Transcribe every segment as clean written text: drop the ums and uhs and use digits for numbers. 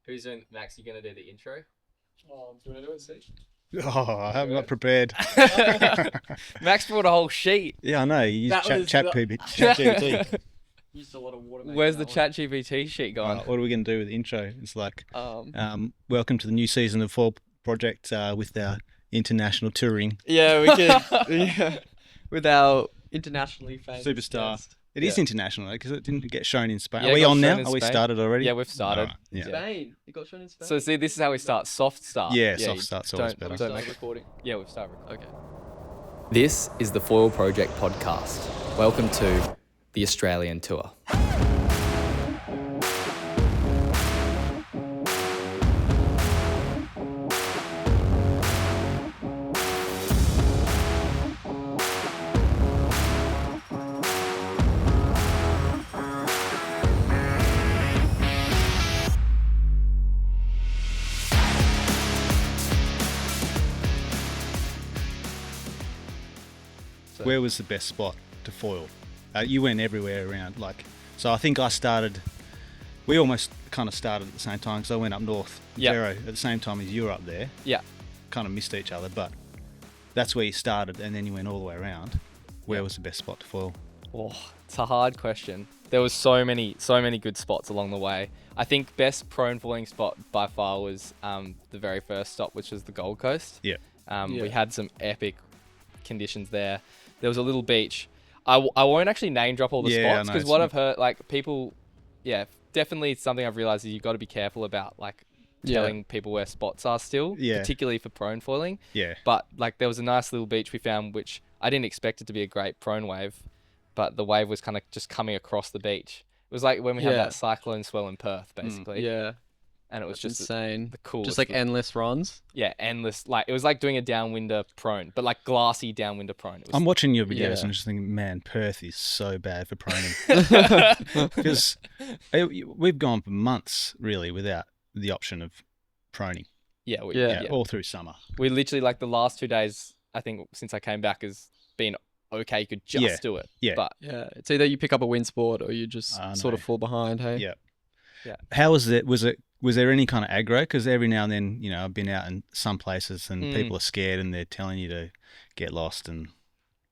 Who's doing Max? You gonna do the intro? Oh, do you want to do it, Steve? Oh, I'm not prepared. Max brought a whole sheet. Yeah, I know. You use That was chat GPT. Used a lot of water. Where's the chat GPT sheet gone? What are we going to do with the intro? It's like, welcome to the new season of Fall Project with our international touring Yeah, we could. Yeah. With our internationally famous superstar. guest. It is international because it didn't get shown in Spain. Yeah, Are we it got on now? shown in Are we Spain. started already? Yeah, we've started. All right, yeah. Spain. It got shown in Spain. So see, this is how we start. Soft start. Yeah, soft start's always don't- better. don't Start make- recording. Yeah, we've started. Okay. This is the Foil Project podcast. Welcome to the Australian tour. Where was the best spot to foil? You went everywhere around. So I think we almost kind of started at the same time because I went up north, Yep. Vero, at the same time as you were up there. Yeah. Kind of missed each other, but that's where you started and then you went all the way around. Where was the best spot to foil? Oh, it's a hard question. There was so many good spots along the way. I think best prone falling spot by far was the very first stop, which was the Gold Coast. Yeah. We had some epic conditions there. There was a little beach. I won't actually name drop all the Yeah, I spots know, because what I've heard, like people, definitely something I've realized is you've got to be careful about telling people where spots are still, Yeah. particularly for prone foiling. Yeah. But there was a nice little beach we found, which I didn't expect it to be a great prone wave, but the wave was kind of just coming across the beach. It was like when we had that cyclone swell in Perth, basically. Yeah. And it was just insane. the coolest. Just like endless runs. Yeah, endless. It was like doing a downwinder prone, but like glassy downwinder prone. It was, I'm watching your videos Yeah. and just thinking, man, Perth is so bad for proning. Because we've gone for months, really, without the option of proning. yeah, All through summer. we literally the last 2 days, I think, since I came back, has been okay. You could just do it. Yeah. But Yeah. It's either you pick up a wind sport or you just I sort of know. fall behind, hey? Yeah. Yeah. How was it? Was there any kind of aggro? Because every now and then, I've been out in some places and people are scared and they're telling you to get lost, and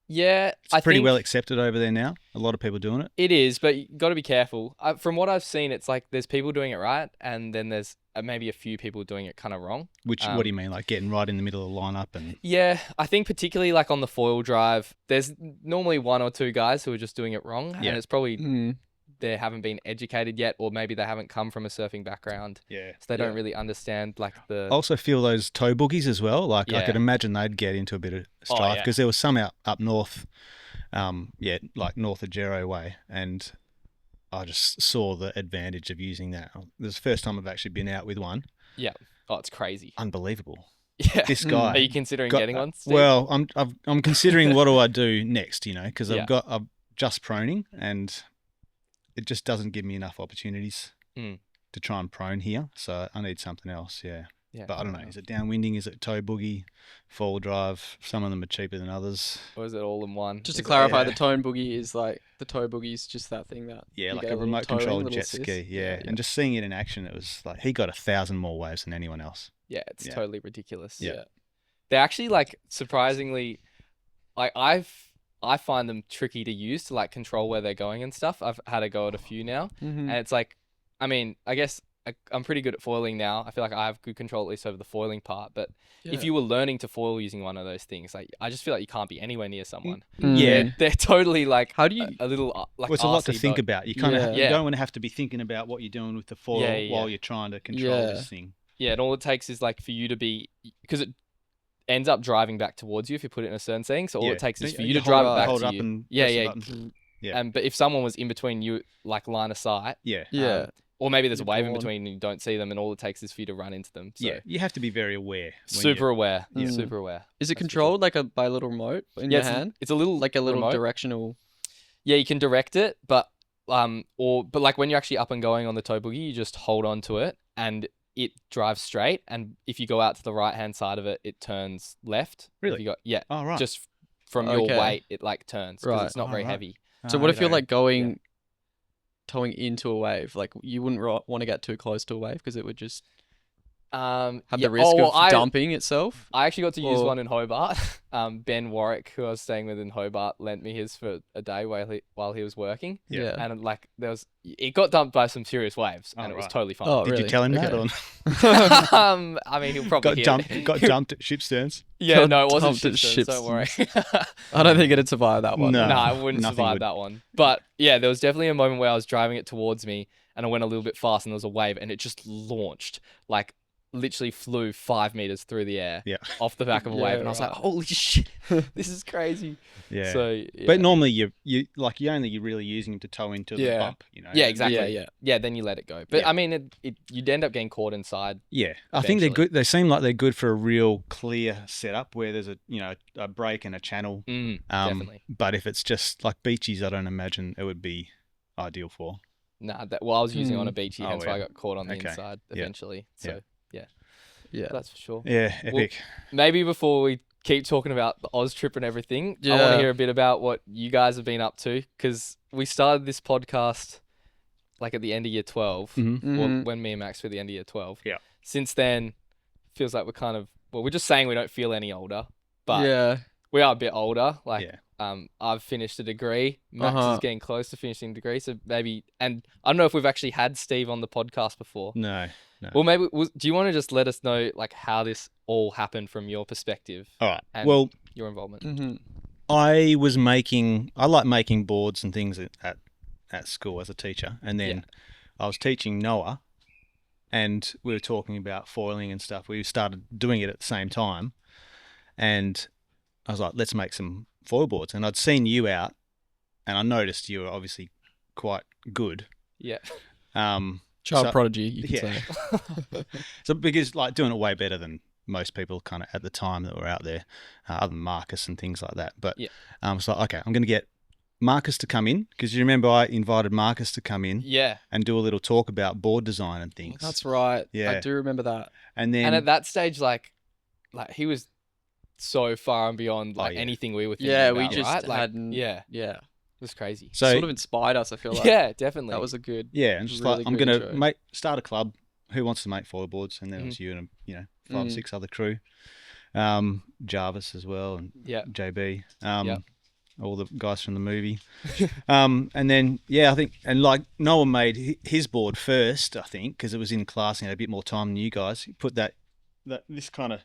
yeah, it's pretty well accepted over there now. A lot of people doing it. It is, but you got to be careful. From what I've seen, it's like there's people doing it right, and then there's maybe a few people doing it kind of wrong. What do you mean? Like getting right in the middle of the lineup and Yeah, I think particularly on the foil drive, there's normally one or two guys who are just doing it wrong, and it's probably they haven't been educated yet, or maybe they haven't come from a surfing background, so they don't really understand the. I also feel those toe boogies as well. I Yeah. could imagine they'd get into a bit of strife because there was some up north, north of Gero way, and I just saw the advantage of using that. This is the first time I've actually been out with one. Yeah. Oh, it's crazy. Unbelievable. Yeah. This guy. Are you considering getting one, Steve? Well, I'm considering what do I do next, because Yeah. I'm just proning and it just doesn't give me enough opportunities to try and prone here. So I need something else, yeah. But I don't know, is it downwinding, is it toe boogie, fall drive? Some of them are cheaper than others. Or is it all in one? Just to Is it- clarify, yeah. the tone boogie is the toe boogie is just that thing that Yeah, you like get a little remote towing, controlled little jet assist. ski, yeah. And just seeing it in action, it was like he got 1,000 more waves than anyone else. Yeah, it's Yeah. totally ridiculous. Yeah. They're actually surprisingly, I find them tricky to use to control where they're going and stuff. I've had a go at a few now, and it's I guess I'm pretty good at foiling now. I feel like I have good control at least over the foiling part. But if you were learning to foil using one of those things, I just feel like you can't be anywhere near someone. Yeah. They're totally How do you- a little Well, it's a lot to RC think boat. about. You kind of Yeah. you don't want to have to be thinking about what you're doing with the foil while you're trying to control Yeah. this thing. Yeah, and all it takes is for you to be, because it ends up driving back towards you if you put it in a certain setting. So all it takes is for you to drive it back hold to up you. and Yeah, press the yeah. button. Yeah. But if someone was in between you, line of sight, Yeah. Yeah. or maybe there's a You're wave in gone. between and you don't see them, and all it takes is for you to run into them. So Yeah, you have to be very aware. when super you're- aware. Yeah. Super aware. Is it That's for controlled by a little remote in your hand? It's a little Like a little remote. directional. Yeah, you can direct it, but when you're actually up and going on the toe boogie, you just hold on to it and it drives straight. And if you go out to the right hand side of it, it turns left. Really? If you got, Oh, right. Just from your Okay. weight, it turns because Right. it's not Oh, very right. heavy. So what if you're going towing into a wave? Like you wouldn't want to get too close to a wave because it would just have the risk of dumping itself. I actually got to use one in Hobart. Ben Warwick, who I was staying with in Hobart, lent me his for a day while he was working. Yeah. And like it got dumped by some serious waves, and it was totally fine. Oh, Did really? you tell him that? Or... I mean, he'll probably got dumped at ship sterns. Yeah, no, it wasn't ship sterns. Don't worry. I don't think it'd survive that one. No, I wouldn't survive that one. But yeah, there was definitely a moment where I was driving it towards me, and I went a little bit fast, and there was a wave, and it just launched like. Literally flew 5 meters through the air off the back of a wave, and I was like, "Holy shit, this is crazy!" Yeah. So, but normally you're really using him to tow into the bump, you know. Yeah, exactly. Yeah. Then you let it go. But I mean, you'd end up getting caught inside. Yeah, I think they're good. They seem like they're good for a real clear setup where there's a break and a channel. Definitely. But if it's just like beaches, I don't imagine it would be ideal for. Nah, I was using it on a beach, and so I got caught on the inside eventually. So. Yeah, that's for sure. Yeah, epic. Well, maybe before we keep talking about the Aus trip and everything, I want to hear a bit about what you guys have been up to, because we started this podcast like at the end of year 12, when me and Max were at the end of year 12. Yeah. Since then, feels like we're just saying we don't feel any older, but we are a bit older. Like, I've finished a degree. Max is getting close to finishing a degree, so maybe, and I don't know if we've actually had Steve on the podcast before. No. Well, maybe, do you want to just let us know like how this all happened from your perspective? All right. And your involvement. I like making boards and things at school as a teacher, and then I was teaching Noah, and we were talking about foiling and stuff. We started doing it at the same time, and I was like, let's make some foil boards. And I'd seen you out, and I noticed you were obviously quite good. Yeah. Child prodigy, you could say. So because like doing it way better than most people kind of at the time that were out there, other than Marcus and things like that. But so okay, I'm going to get Marcus to come in, because you remember I invited Marcus to come in and do a little talk about board design and things. That's right. Yeah. I do remember that. And at that stage, like he was so far and beyond anything we were thinking about, we just right? hadn't. Yeah. It was crazy. So sort of inspired us, I feel like. Yeah, definitely. That was a good. Yeah, and just really like I'm gonna start a club. Who wants to make foil boards? And then it was you and 5 or 6 other crew, Jarvis as well, and JB, all the guys from the movie, and then I think, and like Noah made his board first, I think, because it was in class and had a bit more time than you guys. He put this kind of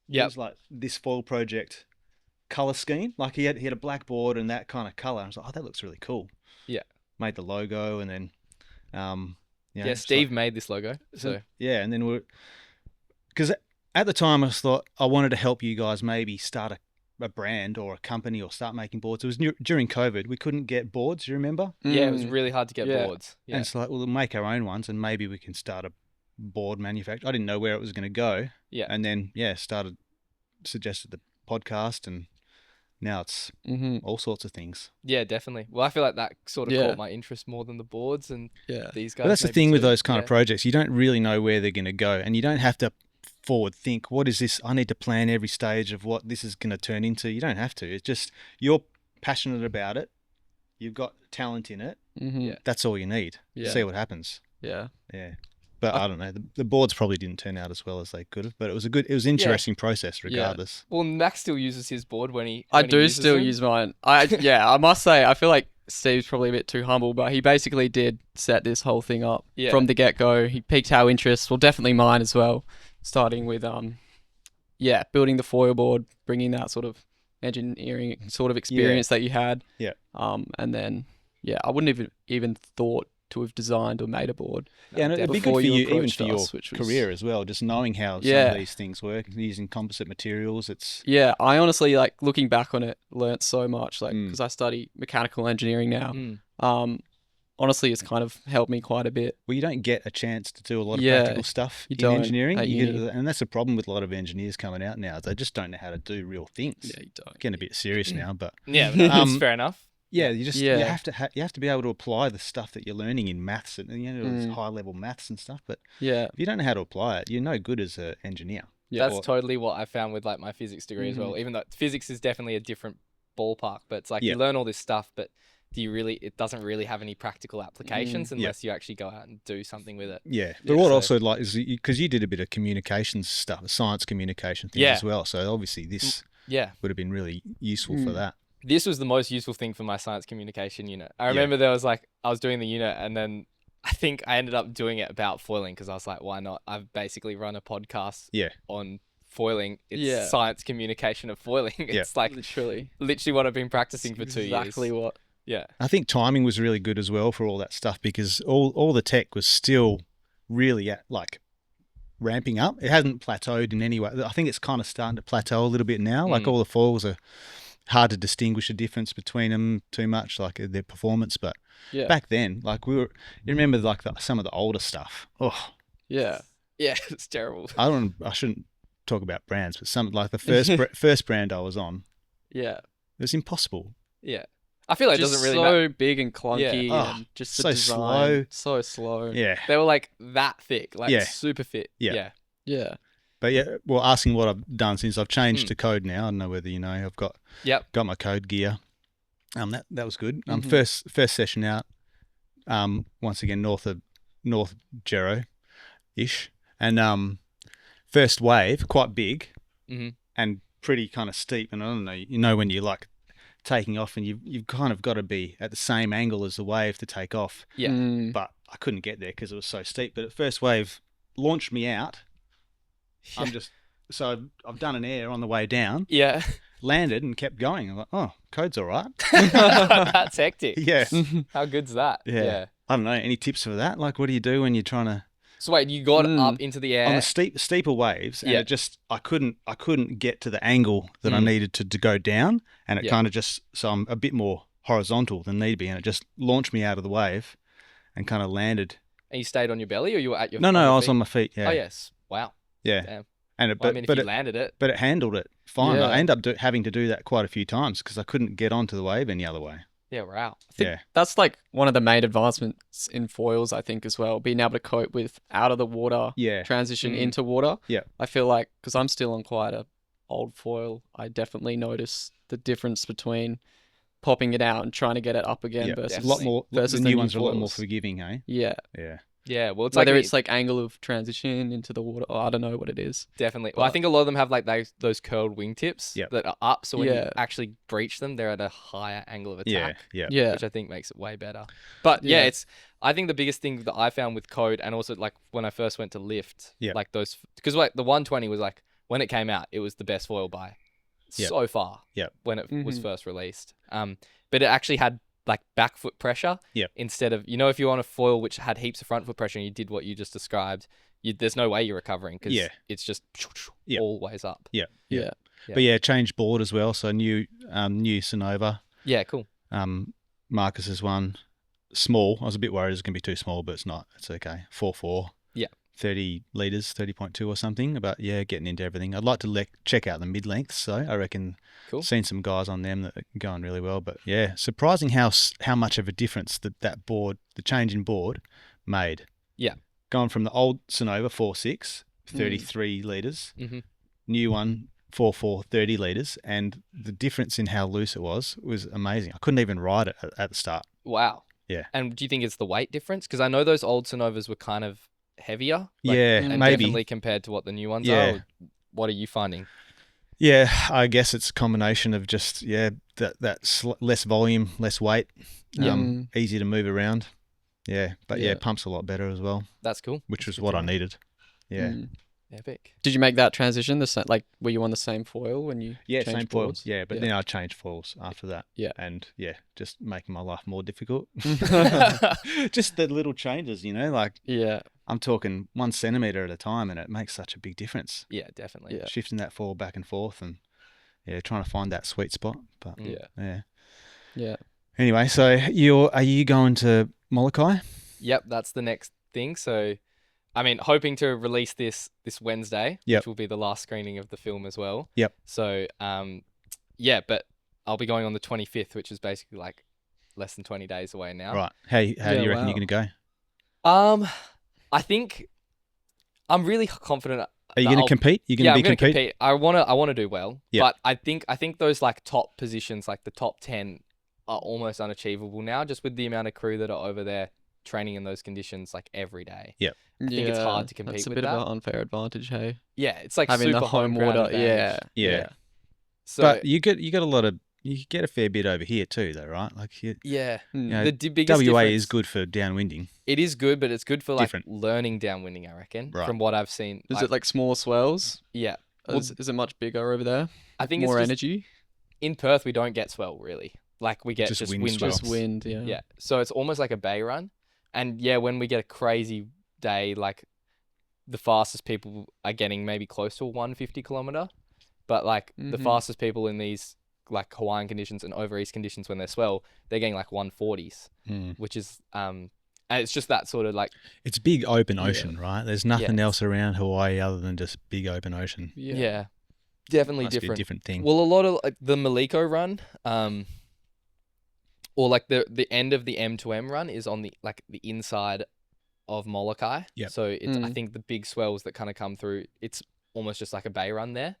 it was like this foil project color scheme. Like he had a black board and that kind of color. I was like, oh, that looks really cool. Yeah. Made the logo, and then Steve made this logo. So and then because at the time I thought I wanted to help you guys maybe start a brand or a company or start making boards. It was during COVID. We couldn't get boards. You remember? Yeah, it was really hard to get boards. Yeah. And it's like, we'll make our own ones, and maybe we can start a board manufacturer. I didn't know where it was going to go. Yeah. And then suggested the podcast, and now it's all sorts of things. Yeah, definitely. Well, I feel like that sort of caught my interest more than the boards and these guys. But that's the thing with those kind of projects. You don't really know where they're going to go, and you don't have to forward think, what is this? I need to plan every stage of what this is going to turn into. You don't have to. It's just you're passionate about it. You've got talent in it. That's all you need. See what happens. Yeah. But I don't know. The boards probably didn't turn out as well as they could have. But it was an interesting process regardless. Well, Max still uses his board when he. I do still use mine. I must say, I feel like Steve's probably a bit too humble, but he basically did set this whole thing up from the get-go. He piqued our interest. Well, definitely mine as well. Starting with building the foil board, bringing that sort of engineering sort of experience that you had. Yeah. And then I wouldn't have even thought to have designed or made a board. Yeah, and it'd be good for you, even for your career as well, just knowing how some of these things work, using composite materials. I honestly, like, looking back on it, learnt so much, like, because I study mechanical engineering now. Honestly, it's kind of helped me quite a bit. Well, you don't get a chance to do a lot of practical stuff in engineering. And that's the problem with a lot of engineers coming out now. They just don't know how to do real things. Yeah, you don't. Getting a bit serious now, but that's fair enough. Yeah, you have to be able to apply the stuff that you're learning in maths and high level maths and stuff. But if you don't know how to apply it, you're no good as an engineer. Yeah. That's totally what I found with like my physics degree as well. Even though physics is definitely a different ballpark, but it's like you learn all this stuff, but it doesn't really have any practical applications unless you actually go out and do something with it. Yeah. But what also like is because you did a bit of communications stuff, science communication things as well. So obviously this would have been really useful for that. This was the most useful thing for my science communication unit. I remember there was like, I was doing the unit and then I think I ended up doing it about foiling because I was like, why not? I've basically run a podcast on foiling. It's science communication of foiling. It's like literally what I've been practicing for 2 years. Exactly what. Yeah. I think timing was really good as well for all that stuff because all the tech was still really at like ramping up. It hasn't plateaued in any way. I think it's kind of starting to plateau a little bit now. Like all the foils are hard to distinguish the difference between them too much, like their performance. But back then, like you remember like some of the older stuff. Oh, yeah, it's terrible. I shouldn't talk about brands, but some like the first brand I was on. Yeah, it was impossible. Yeah. I feel like just it doesn't really so big and clunky and just the so design, slow. so slow. Yeah. They were like that thick, like super fit. Yeah. But well, asking what I've done since I've changed to code now. I don't know whether you know. I've got my code gear. That was good. First session out. Once again North Gero, ish, and first wave quite big, and pretty kind of steep. And I don't know. You know when you like taking off and you've kind of got to be at the same angle as the wave to take off. Yeah. But I couldn't get there because it was so steep. But at first wave launched me out. I've done an air on the way down. Yeah. Landed and kept going. I'm like, oh, code's all right. That's hectic. Yeah. How good's that? Yeah. I don't know. Any tips for that? Like, what do you do when you're trying to? So wait, you got up into the air on the steeper waves, and it just I couldn't get to the angle that I needed to go down, and it kind of just so I'm a bit more horizontal than need be, and it just launched me out of the wave, and kind of landed. And you stayed on your belly, or you were at your No, I was on my feet. Yeah. Oh yes. Wow. Yeah. Damn. And it, well, I mean, if you landed it, but it handled it fine. I ended up having to do that quite a few times because I couldn't get onto the wave any other way. Yeah, wow. I think that's like one of the main advancements in foils, I think, as well. Being able to cope with out of the water, transition into water. Yeah. I feel like, because I'm still on quite a old foil, I definitely notice the difference between popping it out and trying to get it up again versus a lot more. Versus the new ones are a lot more forgiving, eh? Yeah. Yeah. Yeah, well, it's whether it's like angle of transition into the water, or I don't know what it is. Definitely. Well, I think a lot of them have like those curled wingtips that are up, so when you actually breach them, they're at a higher angle of attack. Yeah. Which I think makes it way better. But it's I think the biggest thing that I found with code, and also like when I first went to lift, like those, because like the 120 was like when it came out, it was the best foil by so far. When it was first released. But it actually had like back foot pressure instead of, if you're on a foil which had heaps of front foot pressure and you did what you just described, there's no way you're recovering because it's just always up. But changed board as well, so new Sonova. Cool. Marcus's one, small. I was a bit worried it was going to be too small, but it's not. It's okay. 4.4. 30 litres, 30.2 or something, but getting into everything. I'd like to check out the mid-lengths, so I reckon seen some guys on them that are going really well, but surprising how much of a difference that board, the change in board, made. Going from the old Sonova 4.6, 33 litres, new one 4.4, 30 litres, and the difference in how loose it was amazing. I couldn't even ride it at the start. Wow. Yeah. And do you think it's the weight difference? Because I know those old Sonovas were kind of heavier, and maybe definitely compared to what the new ones are. What are you finding? I guess it's a combination of just less volume, less weight, easy to move around. But pumps a lot better as well. That's cool. Which was what I needed. Epic. Did you make that transition? Were you on the same foil when you changed same boards? foils. But then I changed foils after that. And just making my life more difficult. Just the little changes, I'm talking 1 centimeter at a time, and it makes such a big difference. Yeah, definitely. Shifting that foil back and forth, and trying to find that sweet spot. But Anyway, so are you going to Molokai? Yep, that's the next thing. So, I mean, hoping to release this Wednesday, which will be the last screening of the film as well. So, but I'll be going on the 25th, which is basically like less than 20 days away now. Right. How do you reckon you're going to go? I think I'm really confident. Are you going to compete? You're going to be compete? Compete. I want to do well. But I think those like top positions, like the top 10, are almost unachievable now, just with the amount of crew that are over there training in those conditions like every day. Yep. I think it's hard to compete that's a with bit that. of an unfair advantage, hey? Yeah, it's like Having super the home ground water. advantage. Yeah. So, but you get a lot of you get a fair bit over here too, though, right? Like yeah, you know, biggest WA difference, is good for downwinding. It is good, but it's good for like Different. learning downwinding, I reckon. Right. From what I've seen. Is it like small swells? Yeah. Is it much bigger over there? I think more it's just, energy. In Perth, we don't get swell really. Like we get just wind swell. Just wind, yeah. Yeah. So it's almost like a bay run, and yeah, when we get a crazy day, like the fastest people are getting maybe close to a 150 kilometer, but like the fastest people in these like Hawaiian conditions and over east conditions when they're swell, they're getting like 140s, which is and it's just that sort of like it's big open ocean, right? There's nothing else around Hawaii other than just big open ocean. Yeah. Definitely Must be a different thing. Well, a lot of like the Maliko run, or like the end of the M2M run is on the like the inside of Molokai. Yep. So it's I think the big swells that kind of come through, it's almost just like a bay run there.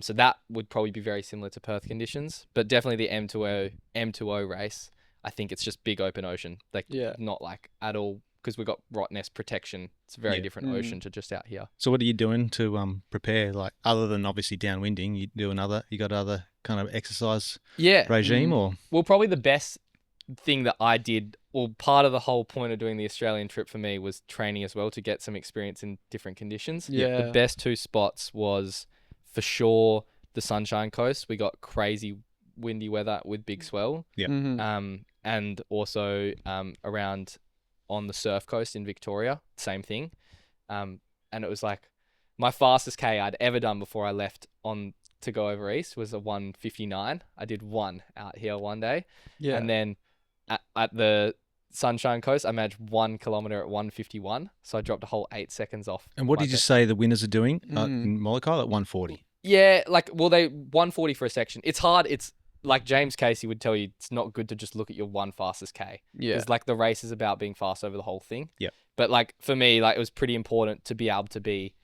So that would probably be very similar to Perth conditions, but definitely the M2O race, I think it's just big open ocean. Like not like at all, because we've got Rottnest protection. It's a very different ocean to just out here. So what are you doing to prepare, like other than obviously downwinding, you got other kind of exercise regime or? Well, probably the best thing that I did, well, part of the whole point of doing the Australian trip for me was training as well to get some experience in different conditions. Yeah. The best two spots was for sure the Sunshine Coast. We got crazy windy weather with big swell. Yeah. And also around on the Surf Coast in Victoria, same thing. And it was like my fastest K I'd ever done before I left on to go over east was a 1:59. I did one out here one day. Yeah. And then at the Sunshine Coast, I managed 1 kilometer at 1:51. So I dropped a whole 8 seconds off. And what did you say the winners are doing in Molokai at 140? Yeah, like, well, they 140 for a section. It's hard. It's like James Casey would tell you, it's not good to just look at your one fastest K. Yeah. Because like the race is about being fast over the whole thing. Yeah. But like for me, like it was pretty important to be able to be,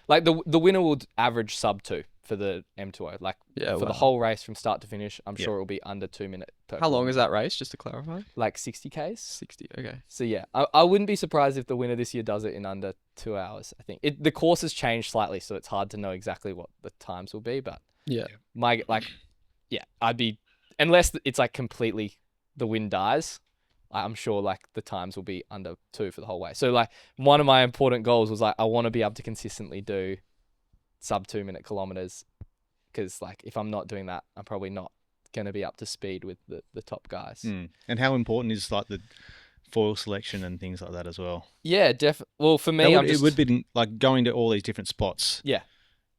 like the winner will average sub 2 for the M2O. Like for the whole race from start to finish, I'm sure it will be under 2 minutes per How long is that race, just to clarify? Like 60 Ks. 60, okay. So yeah, I wouldn't be surprised if the winner this year does it in under 2 hours, I think. The course has changed slightly, so it's hard to know exactly what the times will be, but I'd be, unless it's like completely the wind dies, I'm sure like the times will be under 2 for the whole way. So like one of my important goals was like I want to be able to consistently do sub 2 minute kilometers, because like if I'm not doing that, I'm probably not going to be up to speed with the top guys. And how important is like the foil selection and things like that as well? Yeah, definitely. Well, for me, it would be like going to all these different spots. Yeah.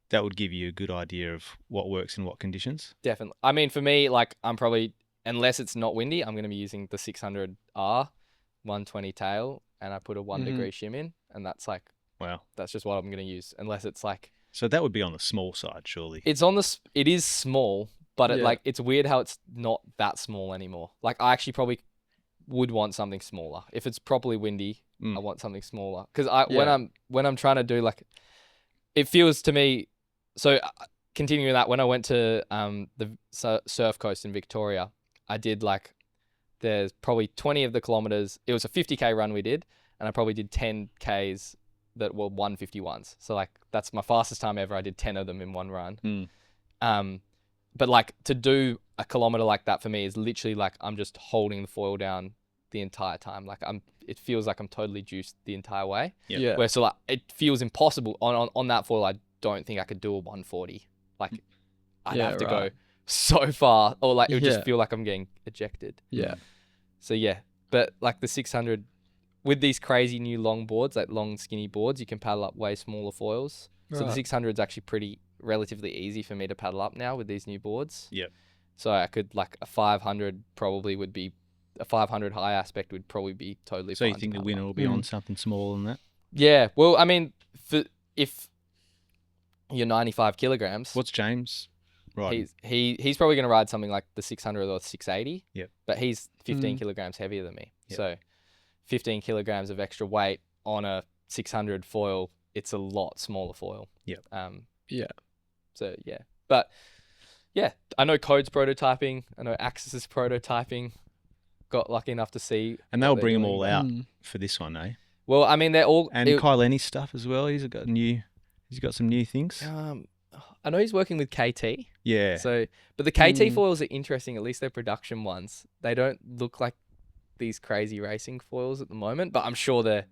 That would give you a good idea of what works in what conditions. Definitely. I mean, for me, like I'm probably, unless it's not windy, I'm going to be using the 600R 120 tail, and I put a 1 degree shim in, and that's like, wow, that's just what I'm going to use, unless it's like. So that would be on the small side, surely. It is small, but it's weird how it's not that small anymore. Like I actually probably would want something smaller. If it's properly windy, I want something smaller. Because when I'm trying to do like, it feels to me, so continuing that, when I went to the Surf Coast in Victoria, I did like, there's probably 20 of the kilometers. It was a 50K run we did, and I probably did 10 Ks that were 151s. So like that's my fastest time ever. I did 10 of them in one run. But like to do a kilometer like that for me is literally like I'm just holding the foil down the entire time. Like it feels like I'm totally juiced the entire way. Yeah. Where so like it feels impossible on that foil. I don't think I could do a 140. Like I'd have to go so far, or like it would just feel like I'm getting ejected. Yeah. So yeah, but like the 600 with these crazy new long boards, like long skinny boards, you can paddle up way smaller foils. Right. So the 600 is actually pretty relatively easy for me to paddle up now with these new boards. Yep. So I could like a 500 probably would be a 500 high aspect would probably be totally fine. So you think the winner will be on something smaller than that? Yeah. Well, I mean, if you're 95 kilograms. What's James? Right. He's probably going to ride something like the 600 or 680. Yep. But he's 15 kilograms heavier than me. Yep. So 15 kilograms of extra weight on a 600 foil, it's a lot smaller foil. Yep. Yeah. So yeah, but yeah, I know Code's prototyping. I know Axis is prototyping. got lucky enough to see. And they'll bring them all out for this one, eh? Well, I mean, they're all... And Kyle Lenny's stuff as well. He's got some new things. I know he's working with KT. Yeah. So, but the KT foils are interesting. At least they're production ones. They don't look like these crazy racing foils at the moment, but I'm sure they're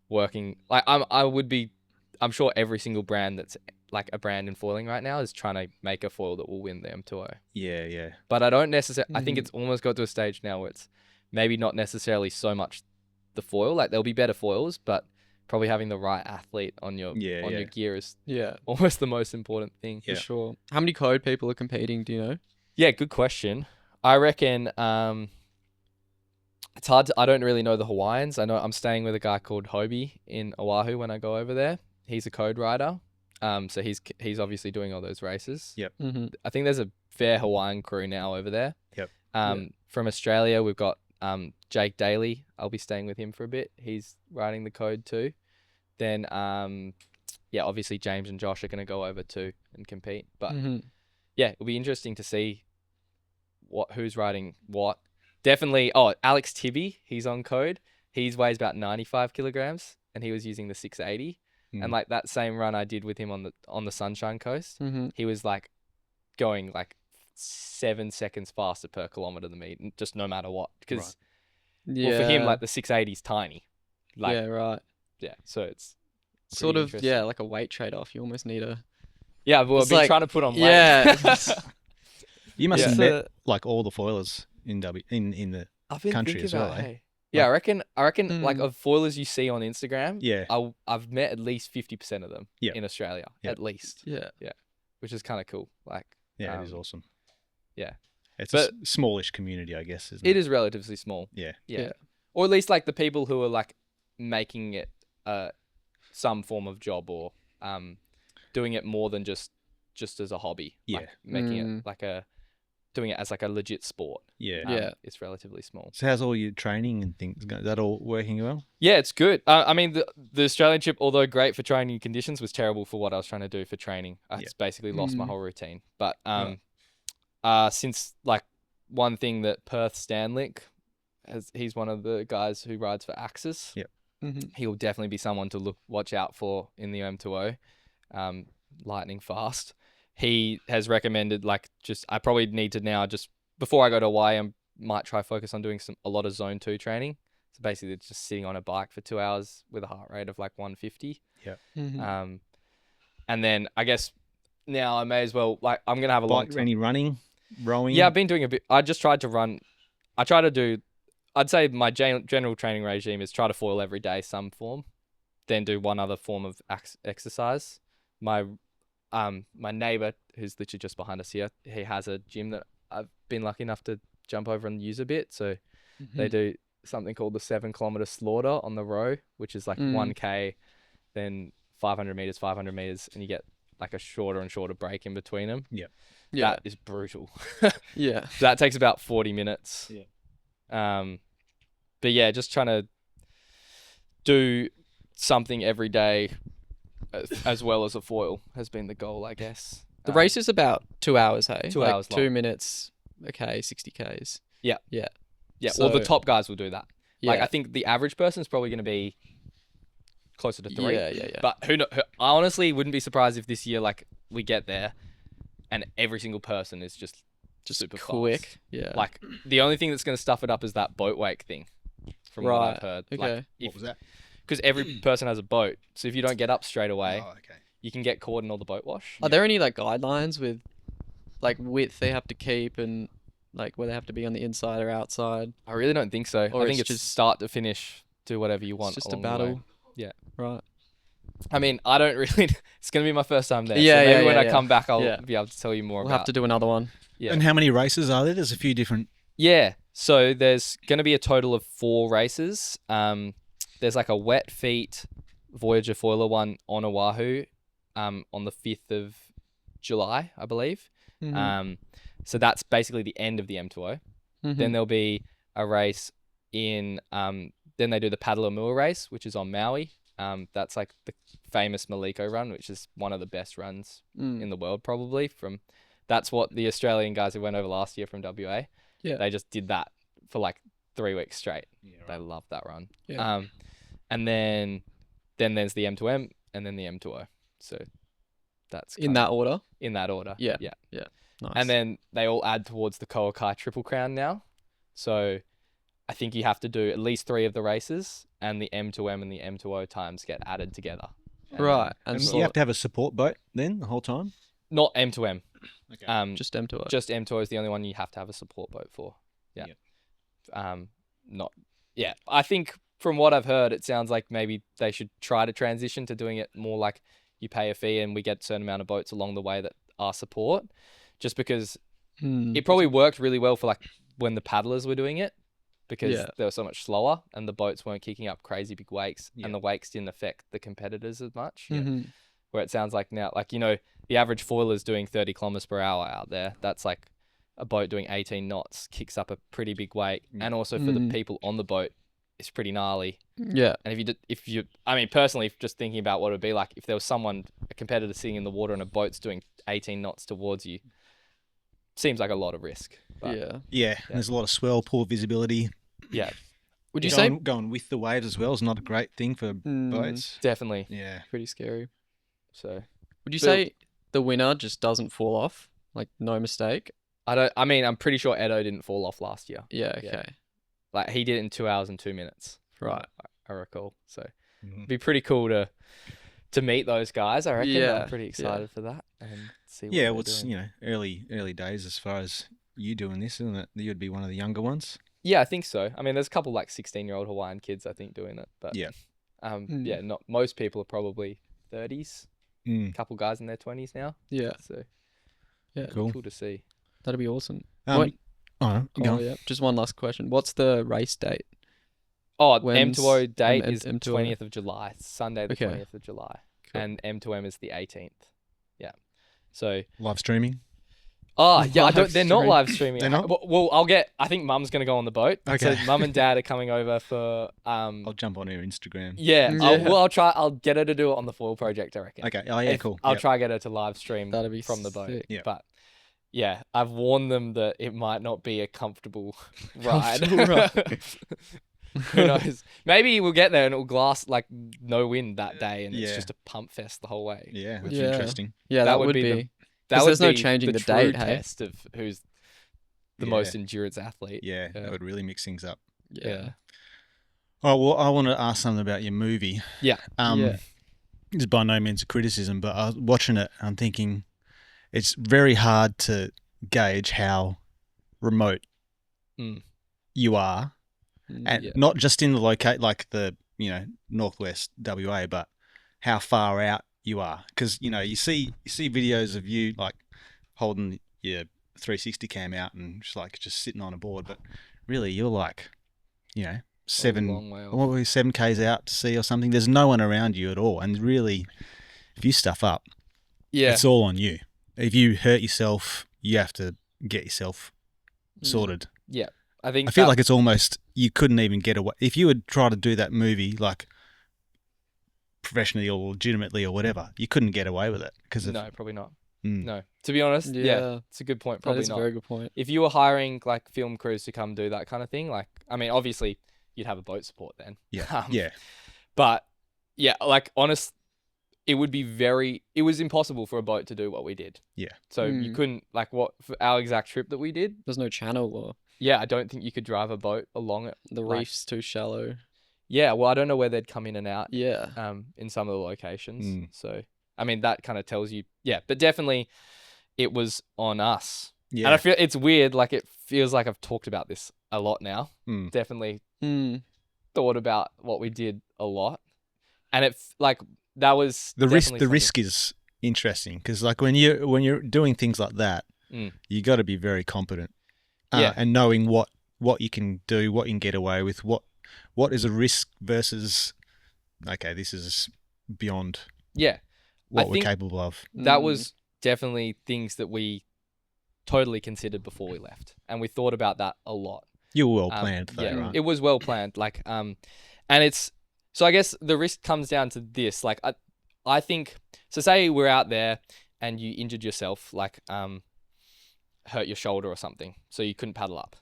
working. Like I'm sure every single brand that's like a brand in foiling right now is trying to make a foil that will win the M2O. Yeah. But I don't necessarily. I think it's almost got to a stage now where it's maybe not necessarily so much the foil. Like there'll be better foils, but probably having the right athlete on your your gear is almost the most important thing. For sure. How many code people are competing? Do you know? Yeah, good question. I reckon it's hard to, I don't really know the Hawaiians. I know I'm staying with a guy called Hobie in Oahu when I go over there. He's a code rider. So he's obviously doing all those races. Yep. I think there's a fair Hawaiian crew now over there. Yep. From Australia, we've got Jake Daly. I'll be staying with him for a bit. He's riding the code too. Then obviously James and Josh are going to go over too and compete. But yeah, it'll be interesting to see who's riding what. Definitely. Oh, Alex Tibby, he's on code. He weighs about 95 kilograms, and he was using the 680. And like that same run I did with him on the Sunshine Coast, he was like going like 7 seconds faster per kilometer than me, just no matter what. Because for him, like the 680 is tiny. Like, yeah, so it's sort of like a weight trade off. You almost need a well, I've been trying to put on weight. Yeah. You must have met like all the foilers in the country as well, eh? Yeah, I reckon like of foilers you see on Instagram, I've met at least 50% of them in Australia, at least. Yeah. Which is kind of cool. Like, it is awesome. Yeah. It's a smallish community, I guess, isn't it? It is relatively small. Yeah. Or at least like the people who are like making it some form of job or doing it more than just as a hobby. Yeah. Like making it like doing it as like a legit sport. Yeah. It's relatively small. So how's all your training and things going? Is that all working well? Yeah, it's good. I mean, the Australian trip, although great for training conditions, was terrible for what I was trying to do for training. I just basically lost my whole routine. But since like one thing that Perth Stanlick, he's one of the guys who rides for Axis. Yep. He will definitely be someone to watch out for in the M2O. Lightning fast. He has recommended I probably need to now just before I go to Hawaii, I might try focus on doing a lot of zone 2 training. So basically just sitting on a bike for 2 hours with a heart rate of like 150. Yeah. And then I guess now I may as well, like, I'm going to have a long time. Any running, rowing? Yeah, I've been doing a bit. I just tried to run. I try to do, I'd say my general training regime is try to foil every day, some form, then do one other form of exercise. My neighbor, who's literally just behind us here, he has a gym that I've been lucky enough to jump over and use a bit. So they do something called the 7-kilometer slaughter on the row, which is like 1K, then 500 meters, and you get like a shorter and shorter break in between them. Yeah. That is brutal. Yeah. So that takes about 40 minutes. Yeah. But yeah, just trying to do something every day as well as a foil has been the goal, I guess. The race is about 2 hours, hey? 2 hours long. 2 minutes, 60 Ks. Yeah. Yeah. Yeah, well, the top guys will do that. Yeah. Like, I think the average person is probably going to be closer to 3. Yeah. But I honestly wouldn't be surprised if this year, like, we get there and every single person is just super quick. fast. Yeah. Like, the only thing that's going to stuff it up is that boat wake thing, from what I've heard. Okay. Like, What was that? Because every person has a boat. So if you don't get up straight away, okay. you can get caught in all the boat wash. Are there any like guidelines with like width they have to keep and like where they have to be on the inside or outside? I really don't think so. Or I think it's it's just- start to finish, do whatever you want. It's just a along the way. battle. Yeah. Right. I mean, I don't really. It's going to be my first time there. Yeah, so maybe yeah, when yeah, I yeah. come back, I'll Yeah. be able to tell you more We'll about. have to do another one. Yeah. And how many races are there? There's a few different. Yeah. So there's going to be a total of 4 races. There's like a wet feet Voyager foiler one on Oahu, on the 5th of July, I believe. So that's basically the end of the M2O. Then there'll be a race in. Then they do the Paddle race, which is on Maui. That's like the famous Maliko run, which is one of the best runs in the world, probably. That's what the Australian guys who went over last year from WA. Yeah. They just did that for like 3 weeks straight. Yeah, They right. love that run. Yeah. And then there's the M2M and then the M2O. So that's In that order? In that order. Yeah. Yeah. Yeah. Nice. And then they all add towards the Koa Triple Crown now. So I think you have to do at least 3 of the races, and the M2M and the M2O times get added together. Right. And so you have to have a support boat then the whole time? Not M2M. Okay. just M2O. Just M2O is the only one you have to have a support boat for. Yeah. I think from what I've heard, it sounds like maybe they should try to transition to doing it more like you pay a fee and we get a certain amount of boats along the way that are support, just because it probably worked really well for like when the paddlers were doing it, because they were so much slower and the boats weren't kicking up crazy big wakes, and the wakes didn't affect the competitors as much. Where it sounds like now, like, the average foiler's doing 30 kilometers per hour out there. That's like a boat doing 18 knots kicks up a pretty big wake, and also for the people on the boat, it's pretty gnarly. Yeah. And I mean, personally, just thinking about what it would be like if there was a competitor sitting in the water and a boat's doing 18 knots towards you, seems like a lot of risk. But Yeah. There's a lot of swell, poor visibility. Yeah. Would you say going with the waves as well is not a great thing for boats? Definitely. Yeah. pretty scary? So Would you say the winner just doesn't fall off? Like, no mistake? I'm pretty sure Edo didn't fall off last year. Yeah, okay. Yeah. Like, he did it in 2 hours and 2 minutes. Right. I recall. So it'd be pretty cool to meet those guys. I reckon. Yeah, I'm pretty excited for that and see what Yeah, they're well, it's, doing. early days as far as you doing this, isn't it? You'd be one of the younger ones. Yeah, I think so. I mean, there's a couple like 16-year-old Hawaiian kids, I think, doing it. But not most people are probably 30s. A couple guys in their 20s now. Yeah. So yeah, cool to see. That'd be awesome. Yeah. Just one last question. What's the race date? Oh, When's M2O date is M2O? 20th of July. It's Sunday the 20th of July. Cool. And M2M is the 18th. Yeah. So Live streaming? Oh, yeah, they're not streaming. live streaming. They're not? Well, I think Mum's going to go on the boat. Okay. So Mum and Dad are coming over for I'll jump on her Instagram. Yeah. Yeah. I'll get her to do it on the foil project, I reckon. Okay. Oh, yeah, cool. I'll try to get her to live stream That'd be from the boat. sick. Yeah. But yeah, I've warned them that it might not be a comfortable ride. Who knows? Maybe we'll get there and it'll glass like no wind that day, and it's just a pump fest the whole way. Yeah, that's Yeah. interesting. Yeah, that would be. That there's would no be changing the true date, hey? test of who's the most endurance athlete. Yeah, that would really mix things up. Yeah. Oh, well, I want to ask something about your movie. Yeah. It's by no means a criticism, but I was watching it, I'm thinking it's very hard to gauge how remote you are. And not just in the like the, northwest WA, but how far out you are. Because, you see videos of you like holding your 360 cam out and just sitting on a board, but really you're like, 7 Ks out to sea or something. There's no one around you at all. And really, if you stuff up, it's all on you. If you hurt yourself, you have to get yourself sorted. Yeah. I feel like it's almost, you couldn't even get away. If you would try to do that movie like professionally or legitimately or whatever, you couldn't get away with it. No, probably not. No. To be honest, it's a good point. Probably that is not. a very good point. If you were hiring like film crews to come do that kind of thing, like, I mean, obviously you'd have a boat support then. Yeah. But yeah, like it was impossible for a boat to do what we did. Yeah. So you couldn't, like, for our exact trip that we did. There's no channel or... Yeah, I don't think you could drive a boat along it. The reef's too shallow. Yeah, well, I don't know where they'd come in and out. Yeah. In some of the locations. So, I mean, that kind of tells you. Yeah, but definitely it was on us. Yeah. And I feel it's weird. Like, it feels like I've talked about this a lot now. Definitely thought about what we did a lot. And that was the risk is interesting because like when you're doing things like that, you got to be very competent. And knowing what you can do, what you can get away with, what is a risk versus, okay, this is beyond what we're capable of. That was definitely things that we totally considered before we left. And we thought about that a lot. You were well planned though, right? It was well planned. Like, and it's, so I guess the risk comes down to this. Like, I think, so say we're out there and you injured yourself, like, hurt your shoulder or something, so you couldn't paddle up.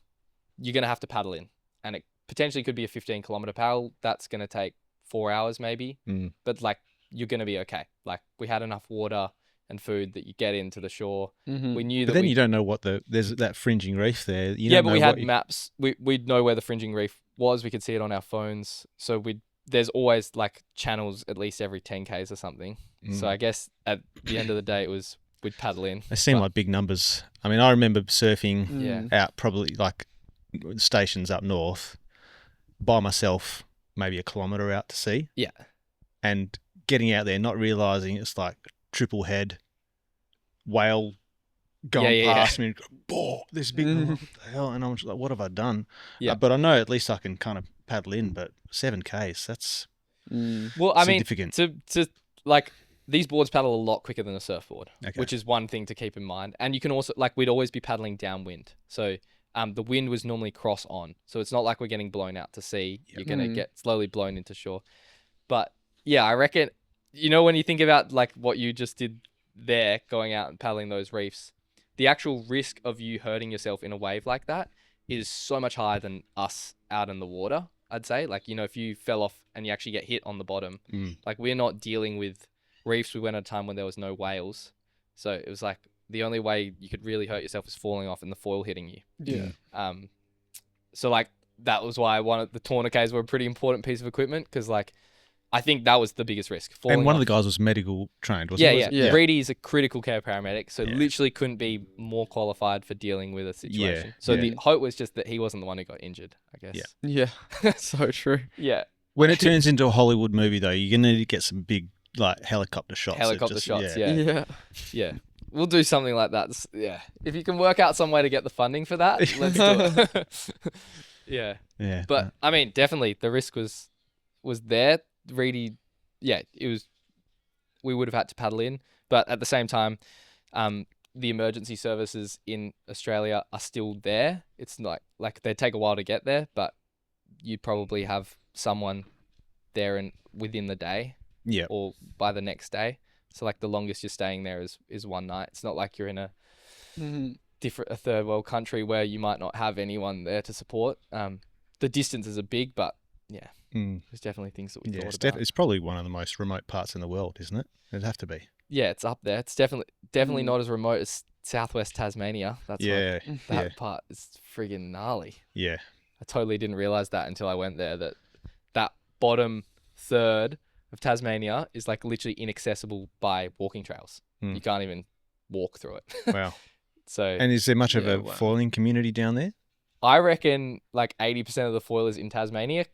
You're going to have to paddle in. and it potentially could be a 15-kilometer paddle. That's going to take 4 hours maybe. But like, you're going to be okay. Like, we had enough water and food that you get into the shore. We knew but that then you don't know what there's that fringing reef there. But we had maps. We'd know where the fringing reef was. We could see it on our phones. So there's always like channels at least every 10Ks or something. So I guess at the end of the day, we'd paddle in. They seem like big numbers. I mean, I remember surfing out probably like stations up north by myself, maybe a kilometre out to sea. Yeah. And getting out there, not realising it's like triple head whale going past me, and this big, what the hell? And I'm just like, what have I done? Yeah. But I know at least I can kind of paddle in, but 7Ks, that's well, I mean, significant. to like, these boards paddle a lot quicker than a surfboard, which is one thing to keep in mind. And you can also, like, we'd always be paddling downwind. So the wind was normally cross on. So it's not like we're getting blown out to sea. You're going to get slowly blown into shore. But yeah, I reckon, when you think about like what you just did there, going out and paddling those reefs, the actual risk of you hurting yourself in a wave like that is so much higher than us out in the water, I'd say. Like, if you fell off and you actually get hit on the bottom, like, we're not dealing with reefs. We went at a time when there was no whales. So it was like the only way you could really hurt yourself is falling off and the foil hitting you. Yeah. So like, that was why one of the tourniquets were a pretty important piece of equipment, because like, I think that was the biggest risk. And one off. of the guys was medical trained, wasn't he? Yeah. Reedy is a critical care paramedic, so literally couldn't be more qualified for dealing with a situation. So the hope was just that he wasn't the one who got injured, I guess. Yeah. So true. Yeah. When it turns into a Hollywood movie, though, you're going to need to get some big like helicopter shots. Yeah. We'll do something like that. Yeah. If you can work out some way to get the funding for that, let's do it. Yeah. But I mean, definitely the risk was there. Reedy, it was. We would have had to paddle in, but at the same time, the emergency services in Australia are still there. It's not like they take a while to get there, but you'd probably have someone there and within the day, or by the next day. So like, the longest you're staying there is one night. It's not like you're in a a third world country where you might not have anyone there to support. The distances are big, but there's definitely things that we thought about. It's probably one of the most remote parts in the world, isn't it? It'd have to be. Yeah, it's up there. It's definitely not as remote as southwest Tasmania. That's that part is friggin' gnarly. Yeah. I totally didn't realize that until I went there, that bottom third of Tasmania is like literally inaccessible by walking trails. You can't even walk through it. Wow. And is there much of a foiling community down there? I reckon like 80% of the foilers in Tasmania,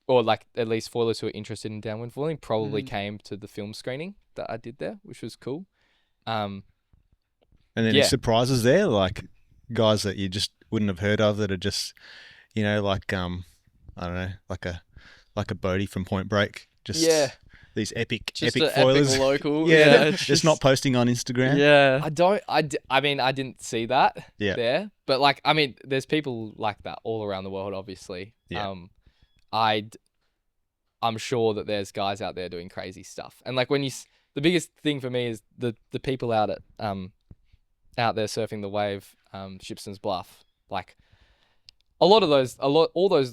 or like at least foilers who are interested in downwind foiling, probably came to the film screening that I did there, which was cool. And then any surprises there, like guys that you just wouldn't have heard of that are just, like I don't know, like a Bodie from Point Break, just these epic foilers, epic local, just not posting on Instagram. I mean, I didn't see that there, but like, I mean, there's people like that all around the world, obviously. I'm sure that there's guys out there doing crazy stuff, and like, the biggest thing for me is the people out there surfing the wave, Shipston's Bluff, like all those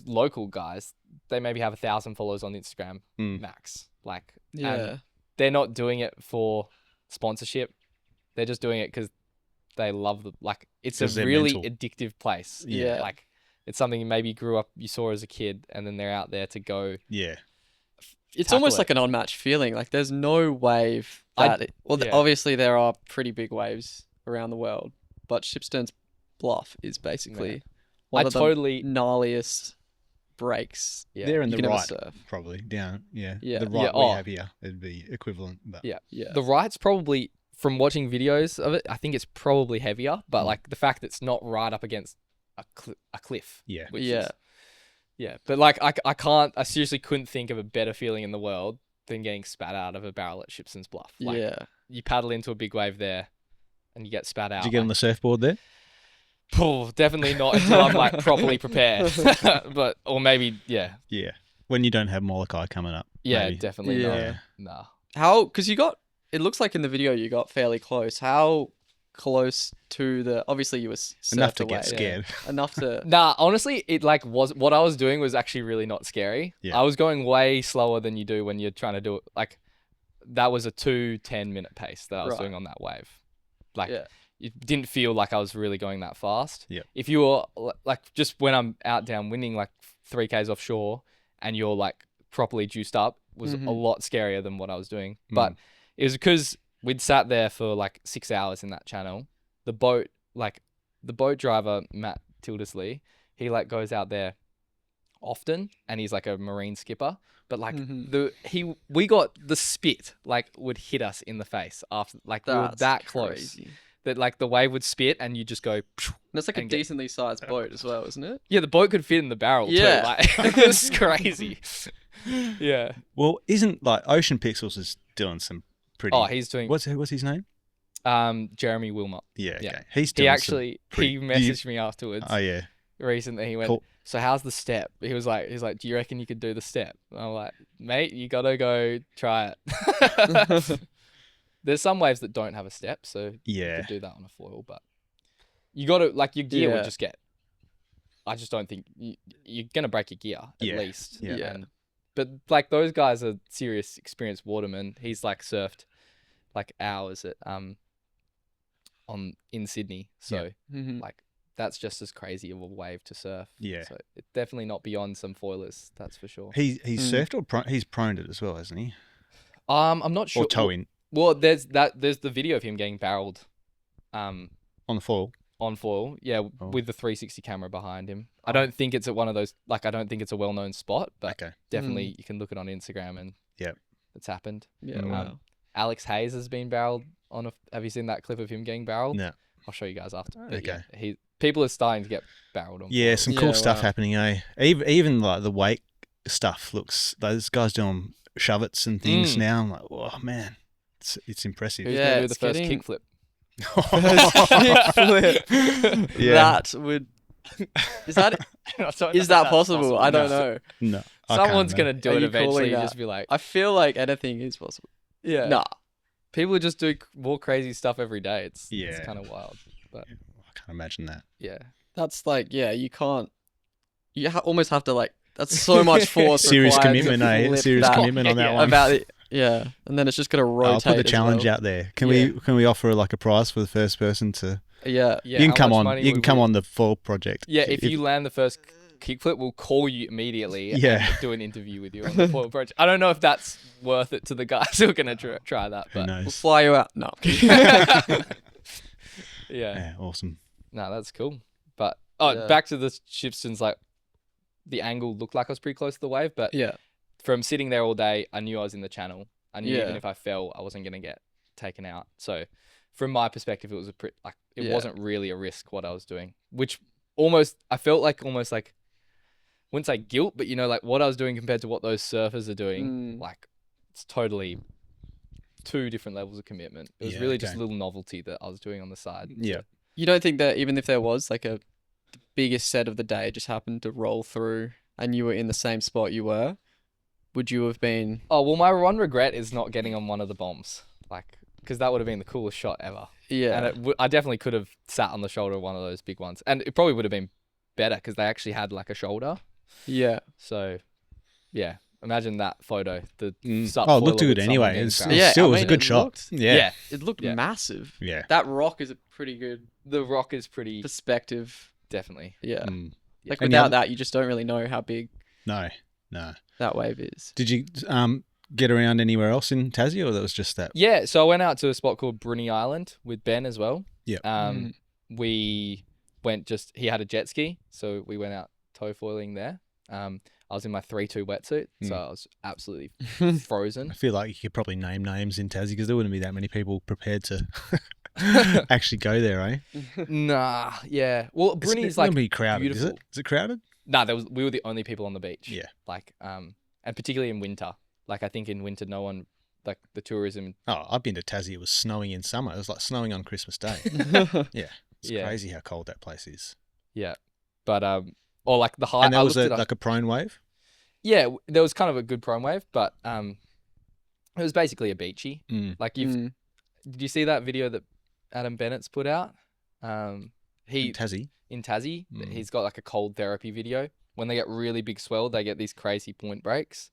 local guys, they maybe have 1,000 followers on Instagram max. Like, and they're not doing it for sponsorship. They're just doing it because they love it's a really addictive place. Yeah. Like, it's something you maybe you saw as a kid, and then they're out there to go. Yeah. It's almost like an unmatched feeling. Like, there's no wave obviously there are pretty big waves around the world, but Shipston's Bluff is basically one of the gnarliest breaks. They're in the right, probably down. The right we have here, it'd be equivalent. But the right's probably, from watching videos of it, I think it's probably heavier. But like, the fact that it's not right up against a cliff. But like, I seriously couldn't think of a better feeling in the world than getting spat out of a barrel at Shipston's Bluff. Like, you paddle into a big wave there, and you get spat out. Did you get on the surfboard there? Definitely not until I'm like properly prepared. Or maybe, when you don't have Molokai coming up. Maybe. Definitely not. Nah. Because it looks like in the video you got fairly close. How close to the? Obviously, you were enough to away, get scared. Enough to. Nah, honestly, it like was what I was doing was actually really not scary. Yeah. I was going way slower than you do when you're trying to do it. Like that was a 2 10-minute pace that I was doing on that wave. Like it didn't feel like I was really going that fast. Yeah. If you were like just when I'm out downwinding like 3Ks offshore and you're like properly juiced up was a lot scarier than what I was doing. But it was because we'd sat there for like 6 hours in that channel. The boat driver, Matt Tildesley, he like goes out there often and he's like a marine skipper. But like we got the spit like would hit us in the face after like we were that close. Crazy. That like the wave would spit and you just go. That's like a decently sized boat as well, isn't it? Yeah, the boat could fit in the barrel too. Like, it's crazy. Yeah. Well, isn't like Ocean Pixels is doing some pretty. Oh, he's doing. What's his name? Jeremy Wilmot. Yeah. Okay. Yeah. He's doing. He messaged me afterwards. Oh yeah. Recently, he went. Cool. So how's the step? He's like, do you reckon you could do the step? And I'm like, mate, you gotta go try it. There's some waves that don't have a step, so you could do that on a foil, but you gotta like your gear would just get. I just don't think you're gonna break your gear at least. Yeah. But like those guys are serious, experienced watermen. He's like surfed like hours at in Sydney, so like that's just as crazy of a wave to surf. Yeah. So it's definitely not beyond some foilers, that's for sure. He's surfed or he's proned it as well, hasn't he? I'm not sure. Or towing. Well, there's the video of him getting barreled, on the foil. On foil, with the 360 camera behind him. I don't think it's at one of those. Like, I don't think it's a well-known spot, but definitely you can look it on Instagram and it's happened. Yeah, wow. Alex Hayes has been barreled on. Have you seen that clip of him getting barreled? No. I'll show you guys after. But okay. People are starting to get barreled on. Yeah, some cool stuff happening, eh? Even like the wake stuff looks. Those guys doing shove-its and things now. I'm like, oh man. It's impressive. Who's gonna do the first kickflip? Kickflip. That would. Is that possible? I don't know. No. Someone's gonna do it eventually. Just be like. I feel like anything is possible. Yeah. Nah. People just do more crazy stuff every day. It's kind of wild. But I can't imagine that. Yeah. That's like you can't. You almost have to like. That's so much force. Serious commitment, eh? Serious commitment on that one. About it. Yeah, and then it's just gonna rotate. I'll put the challenge out there. Can we offer like a prize for the first person to? Yeah. You can come on. You can come on the foil project. Yeah, if you land the first kickflip, we'll call you immediately. And do an interview with you on the foil project. I don't know if that's worth it to the guys who are gonna try that, but we'll fly you out. No. Yeah. Awesome. No, that's cool. But back to the Shipstons. Like the angle looked like I was pretty close to the wave, but from sitting there all day, I knew I was in the channel. I knew even if I fell, I wasn't going to get taken out. So from my perspective, it was it wasn't really a risk what I was doing, which I felt like almost like, I wouldn't say guilt, but like what I was doing compared to what those surfers are doing, like it's totally two different levels of commitment. It was really just a little novelty that I was doing on the side. Yeah. You don't think that even if there was like the biggest set of the day just happened to roll through and you were in the same spot you were, would you have been? Oh, well, my one regret is not getting on one of the bombs, like, because that would have been the coolest shot ever. Yeah. And I definitely could have sat on the shoulder of one of those big ones. And it probably would have been better because they actually had like a shoulder. Yeah. So, yeah. Imagine that photo. It looked good anyway. It was a good shot. It looked massive. Yeah. That rock is a pretty good. The rock is pretty. Perspective. Definitely. Yeah. Like without that, you just don't really know how big. No. That wave is. Did you get around anywhere else in Tassie, or that was just that? Yeah. So I went out to a spot called Bruni Island with Ben as well. Yeah. We went he had a jet ski, so we went out tow foiling there. I was in my 3-2 wetsuit, so I was absolutely frozen. I feel like you could probably name names in Tassie because there wouldn't be that many people prepared to actually go there, eh? Nah, yeah. Well, Bruni's like be crowded, beautiful. is it? Is it crowded? Nah, we were the only people on the beach. Yeah. Like, and particularly in winter. Like, I think in winter, no one, like the tourism. Oh, I've been to Tassie. It was snowing in summer. It was like snowing on Christmas Day. Yeah. It's crazy how cold that place is. Yeah. But, or like the high. And there was like a prone wave? Yeah, there was kind of a good prone wave, but it was basically a beachy. Like did you see that video that Adam Bennett's put out. In Tassie. He's got like a cold therapy video. When they get really big swell, they get these crazy point breaks.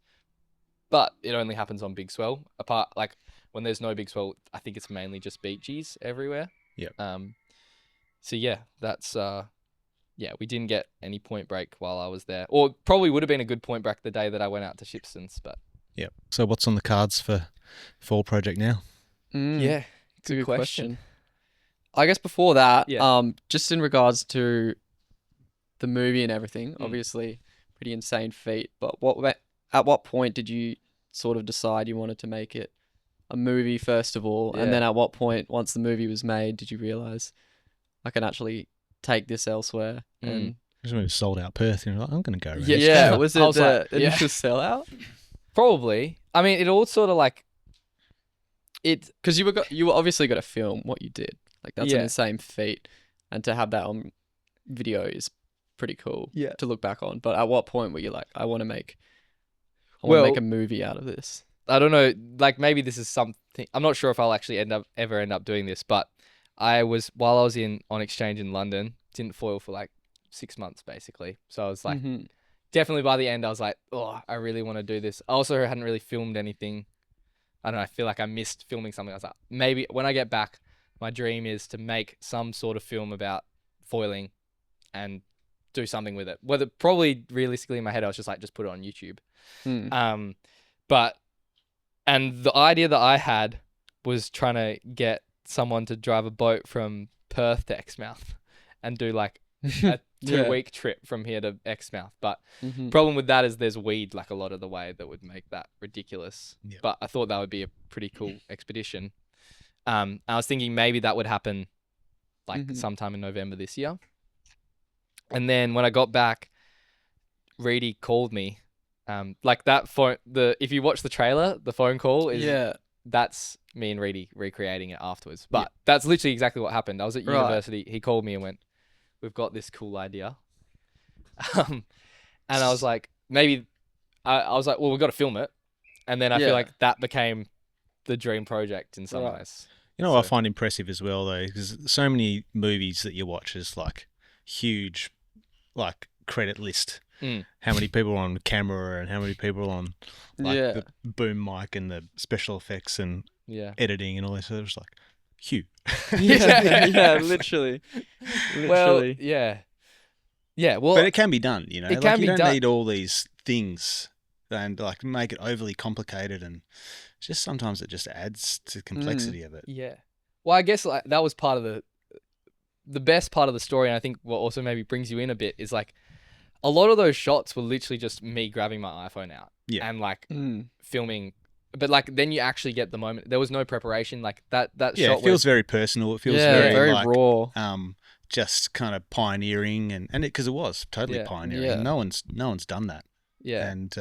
But it only happens on big swell. Apart, like when there's no big swell, I think it's mainly just beaches everywhere. Yeah. So yeah, that's we didn't get any point break while I was there, or probably would have been a good point break the day that I went out to Shipston's. But yeah. So what's on the cards for fall project now? Yeah, it's a good question. I guess before that, just in regards to the movie and everything, obviously pretty insane feat. But at what point did you sort of decide you wanted to make it a movie first of all, and then at what point, once the movie was made, did you realize I can actually take this elsewhere? And just when it sold out Perth, you're like, I'm going to go. Yeah. Was it the initial sellout? Probably. I mean, it all sort of like it because you were obviously got to film what you did. Like that's an insane feat, and to have that on video is pretty cool. To look back on. But at what point were you like, I want to make a movie out of this? I don't know. Like maybe this is something. I'm not sure if I'll actually ever end up doing this. But while I was on exchange in London, didn't foil for like 6 months basically. So I was like, definitely by the end, I was like, oh, I really want to do this. I also hadn't really filmed anything. I don't know. I feel like I missed filming something. I was like, maybe when I get back, my dream is to make some sort of film about foiling and do something with it. Whether probably realistically in my head, I was just like, just put it on YouTube. And the idea that I had was trying to get someone to drive a boat from Perth to Exmouth and do like a 2-week trip from here to Exmouth. But problem with that is there's weed like a lot of the way that would make that ridiculous. Yep. But I thought that would be a pretty cool expedition. I was thinking maybe that would happen like sometime in November this year. And then when I got back, Reedy called me. Like that phone, if you watch the trailer, the phone call is that's me and Reedy recreating it afterwards. But that's literally exactly what happened. I was at university. He called me and went, "We've got this cool idea." And I was like, maybe I was like, well, we've got to film it. And then I feel like that became the dream project in some ways. You know what I find impressive as well, though, because so many movies that you watch is like huge, like credit list. How many people are on camera and how many people are on like the boom mic and the special effects and editing and all this. So it was like Hugh. Literally. Well, yeah. Well, but it can be done, you know. It can be done. You don't need all these things and like make it overly complicated, and just sometimes it just adds to the complexity of it. Yeah. Well, I guess like that was part of the best part of the story, and I think what also maybe brings you in a bit is like a lot of those shots were literally just me grabbing my iPhone out and like filming. But like then you actually get the moment. There was no preparation. Like that shot. Yeah, it feels very personal. It feels very like, raw. Just kind of pioneering, and it because it was totally pioneering. Yeah. No one's done that. Yeah. And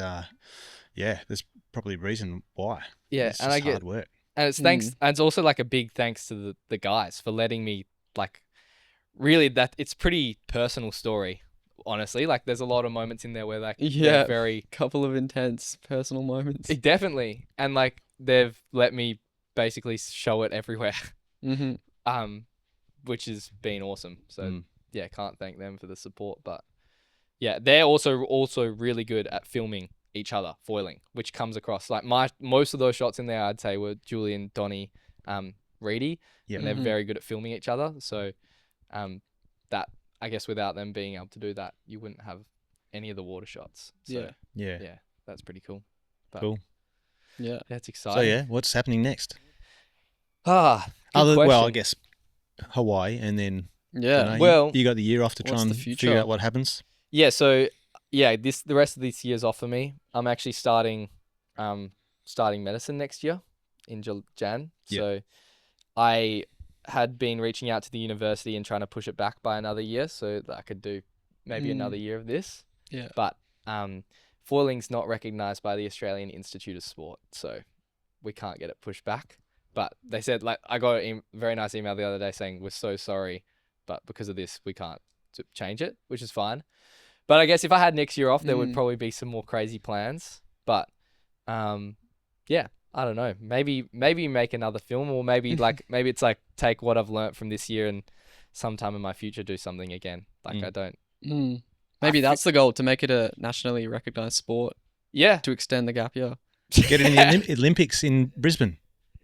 there's probably a reason why. Yeah, it's just hard work. And it's thanks. And it's also like a big thanks to the guys for letting me like really that it's pretty personal story. Honestly, like there's a lot of moments in there where like they're very couple of intense personal moments. Definitely, and like they've let me basically show it everywhere, which has been awesome. So can't thank them for the support. But yeah, they're also really good at filming each other foiling, which comes across like most of those shots in there I'd say were Julian, Donnie, Reedy, and they're very good at filming each other. So that. I guess without them being able to do that, you wouldn't have any of the water shots. So, yeah, that's pretty cool. But, cool. Yeah, that's exciting. So what's happening next? Well, I guess Hawaii, and then well, you got the year off to try and figure out what happens. Yeah, so the rest of this year's off for me. I'm actually starting medicine next year in Jan. Yep. So I had been reaching out to the university and trying to push it back by another year so that I could do maybe another year of this. Yeah. But foiling's not recognised by the Australian Institute of Sport, so we can't get it pushed back. But they said, like, I got a very nice email the other day saying, we're so sorry, but because of this, we can't change it, which is fine. But I guess if I had next year off, there would probably be some more crazy plans. But I don't know. Maybe make another film, or maybe maybe it's like take what I've learnt from this year and sometime in my future do something again. Like I don't. Maybe that's the goal, to make it a nationally recognized sport. Yeah. To extend the gap year. Get it in the Olympics in Brisbane.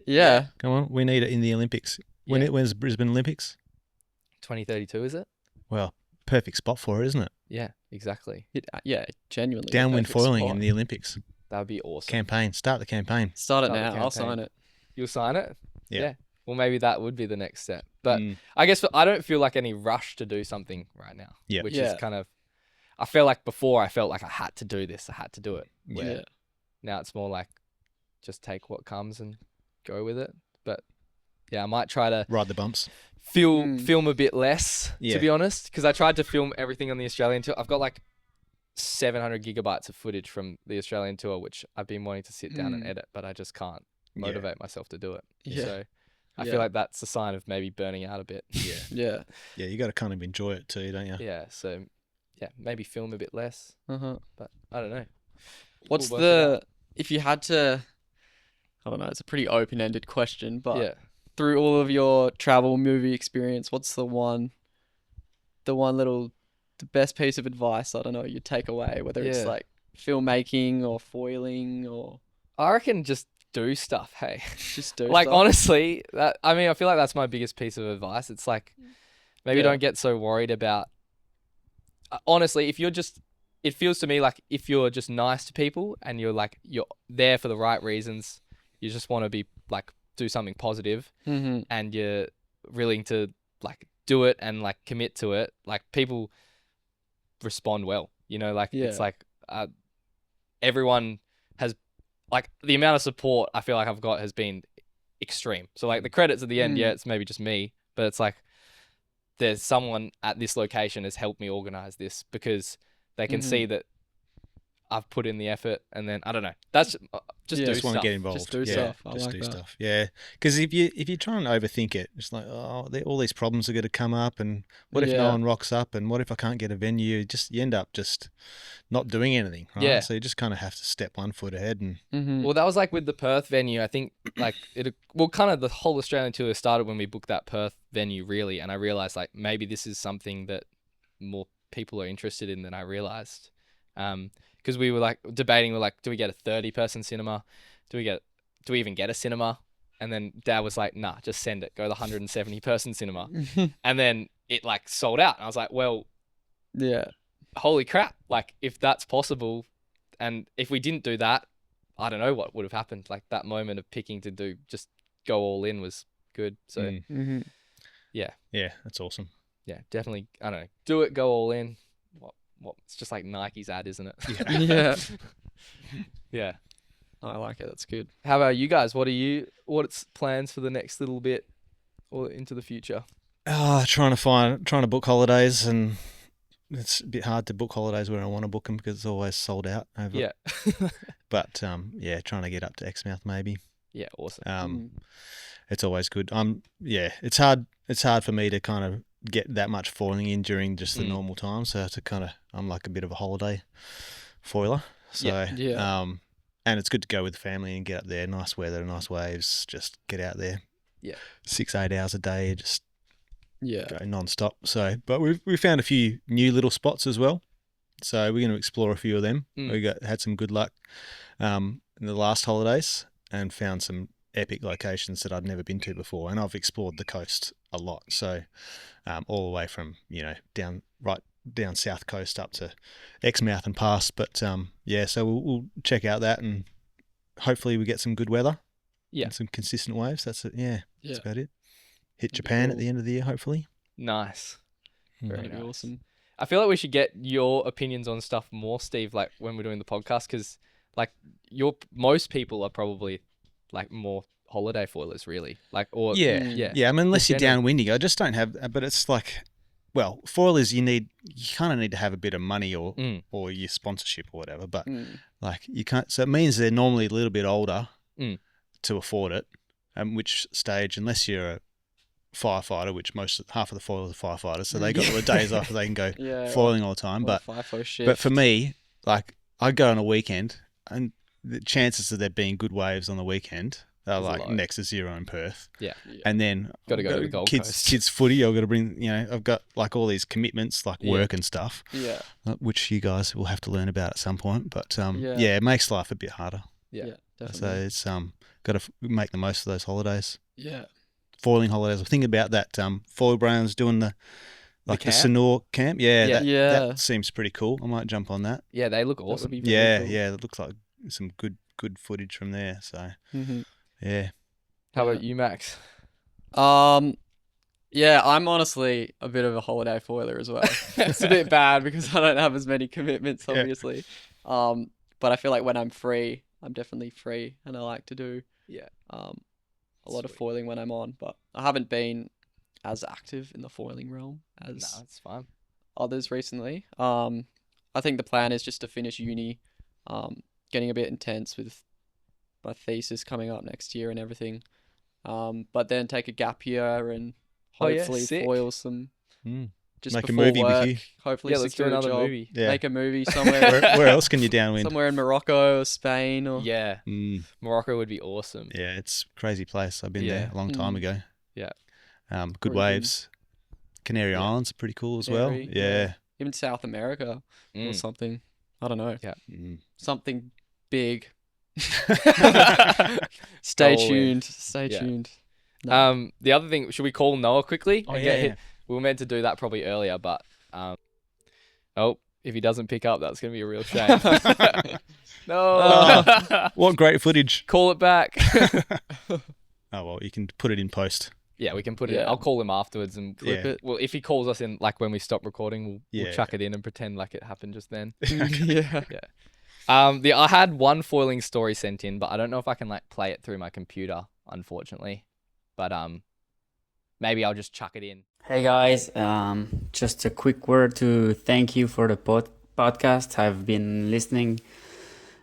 Yeah. Come on, we need it in the Olympics. When's Brisbane Olympics? 2032, is it? Well, perfect spot for it, isn't it? Yeah, exactly. Genuinely. Downwind foiling in the Olympics. That would be awesome. Campaign. Start the campaign. Start it now. I'll sign it. You'll sign it? Yeah. Well, maybe that would be the next step. But I guess I don't feel like any rush to do something right now. Yeah. Which is kind of... I feel like before I felt like I had to do this. I had to do it. Yeah. Now it's more like just take what comes and go with it. But yeah, I might try to... Ride the bumps. Film a bit less, to be honest. Because I tried to film everything on the Australian tour. I've got like 700 gigabytes of footage from the Australian tour, which I've been wanting to sit down and edit, but I just can't motivate myself to do it. Yeah. So I feel like that's a sign of maybe burning out a bit. Yeah. Yeah, you got to kind of enjoy it too, don't you? Yeah. So maybe film a bit less. But I don't know. What's if you had to, I don't know, it's a pretty open-ended question, but through all of your travel movie experience, what's the best piece of advice, I don't know, you take away, whether it's like filmmaking or foiling or... I reckon just do stuff, hey. Just do like, stuff. honestly, I feel like that's my biggest piece of advice. It's like, maybe don't get so worried about... honestly, it feels to me like if you're just nice to people and you're there for the right reasons, you just want to be like, do something positive, and you're willing to like do it and like commit to it, like people respond well, it's like everyone has, like, the amount of support I feel like I've got has been extreme. So like the credits at the end, it's maybe just me, but it's like there's someone at this location has helped me organize this because they can see that I've put in the effort, and then I don't know. That's just do stuff. Want to get involved. Just do stuff. Just do stuff. Yeah, because if you try and overthink it, it's like all these problems are going to come up, and what if no one rocks up, and what if I can't get a venue? You end up just not doing anything. Right? Yeah. So you just kind of have to step 1 foot ahead and. Well, that was like with the Perth venue. I think like kind of the whole Australian tour started when we booked that Perth venue, really, and I realized like maybe this is something that more people are interested in than I realized. Because we were like debating, do we get a 30-person cinema? Do we even get a cinema? And then Dad was like, nah, just send it. Go the 170-person cinema. And then it like sold out. And I was like, well, holy crap. Like if that's possible, and if we didn't do that, I don't know what would have happened. Like that moment of picking to just go all in was good. So yeah, that's awesome. Yeah, definitely. I don't know. Do it, go all in. What? It's just like Nike's ad, isn't it? Yeah. Yeah. I like it. That's good. How about you guys? What's plans for the next little bit or into the future? Trying to book holidays, and it's a bit hard to book holidays where I want to book them because it's always sold out. But trying to get up to Exmouth maybe. Yeah, awesome. It's always good. It's hard. It's hard for me to kind of get that much foiling in during just the normal time. So I'm like a bit of a holiday foiler. So and it's good to go with the family and get up there. Nice weather, nice waves. Just get out there. Yeah. 6-8 hours a day. Just go non-stop. So, but we found a few new little spots as well. So we're going to explore a few of them. We had some good luck in the last holidays and found some epic locations that I'd never been to before. And I've explored the coast a lot. So all the way from, down south coast up to Exmouth and past. But so we'll check out that, and hopefully we get some good weather. Yeah. And some consistent waves. That's it. Yeah. That's about it. Hit Japan at the end of the year, hopefully. Nice. Very nice. Awesome. I feel like we should get your opinions on stuff more, Steve, like when we're doing the podcast, because like most people are probably like more holiday foilers, really. Like, or I mean, unless you're downwinding, I just don't have. But it's like, well, foilers you kind of need to have a bit of money or your sponsorship or whatever. But like you can't. So it means they're normally a little bit older to afford it. Which stage, unless you're a firefighter, which half of the foilers are firefighters, so they got all the days off, they can go foiling all the time. But FIFO shift. But for me, like I go on a weekend and the chances of there being good waves on the weekend are There's a like lot. next to zero in Perth. Yeah. And then Got to go to the Gold Coast. Kids footy, I've got to bring, I've got like all these commitments like work and stuff. Yeah. Which you guys will have to learn about at some point. But Yeah. it makes life a bit harder. Yeah, definitely. So it's got to make the most of those holidays. Yeah. Foiling holidays. I'm thinking about that Foil Brown's doing the camp? Sanur camp. Yeah, Yeah. that seems pretty cool. I might jump on that. Yeah, they look That would awesome. be very cool. Yeah, it looks like some good footage from there. So Mm-hmm. yeah. How about you, Max? Yeah, I'm honestly a bit of a holiday foiler as well. It's a bit bad because I don't have as many commitments, obviously. But I feel like when I'm free, I'm definitely free, and I like to do a lot of foiling when I'm on. But I haven't been as active in the foiling realm as That's fine. others recently. I think the plan is just to finish uni, getting a bit intense with my thesis coming up next year and everything. But then take a gap year and hopefully foil some just make a before movie work. with you. Hopefully let's do secure a another job. movie. Yeah. Make a movie somewhere. Where else can you downwind? Somewhere in Morocco or Spain or Yeah. Morocco would be awesome. Yeah, it's a crazy place. I've been there a long time ago. Yeah. Good waves. Canary Islands are pretty cool as well. Yeah. Even South America or something. I don't know. Yeah. Something big. Stay tuned. Stay tuned. No. The other thing, should we call Noah quickly? Oh, and yeah. get hit? We were meant to do that probably earlier, but if he doesn't pick up, that's gonna be a real shame. No. What great footage. Call it back. Oh well, you can put it in post. Yeah, we can put it in. I'll call him afterwards and Clip it. Well, if he calls us in, like when we stop recording, we'll chuck it in and pretend like it happened just then. Yeah. I had one foiling story sent in, but I don't know if I can like play it through my computer, unfortunately. But maybe I'll just chuck it in. Hey guys, just a quick word to thank you for the podcast. I've been listening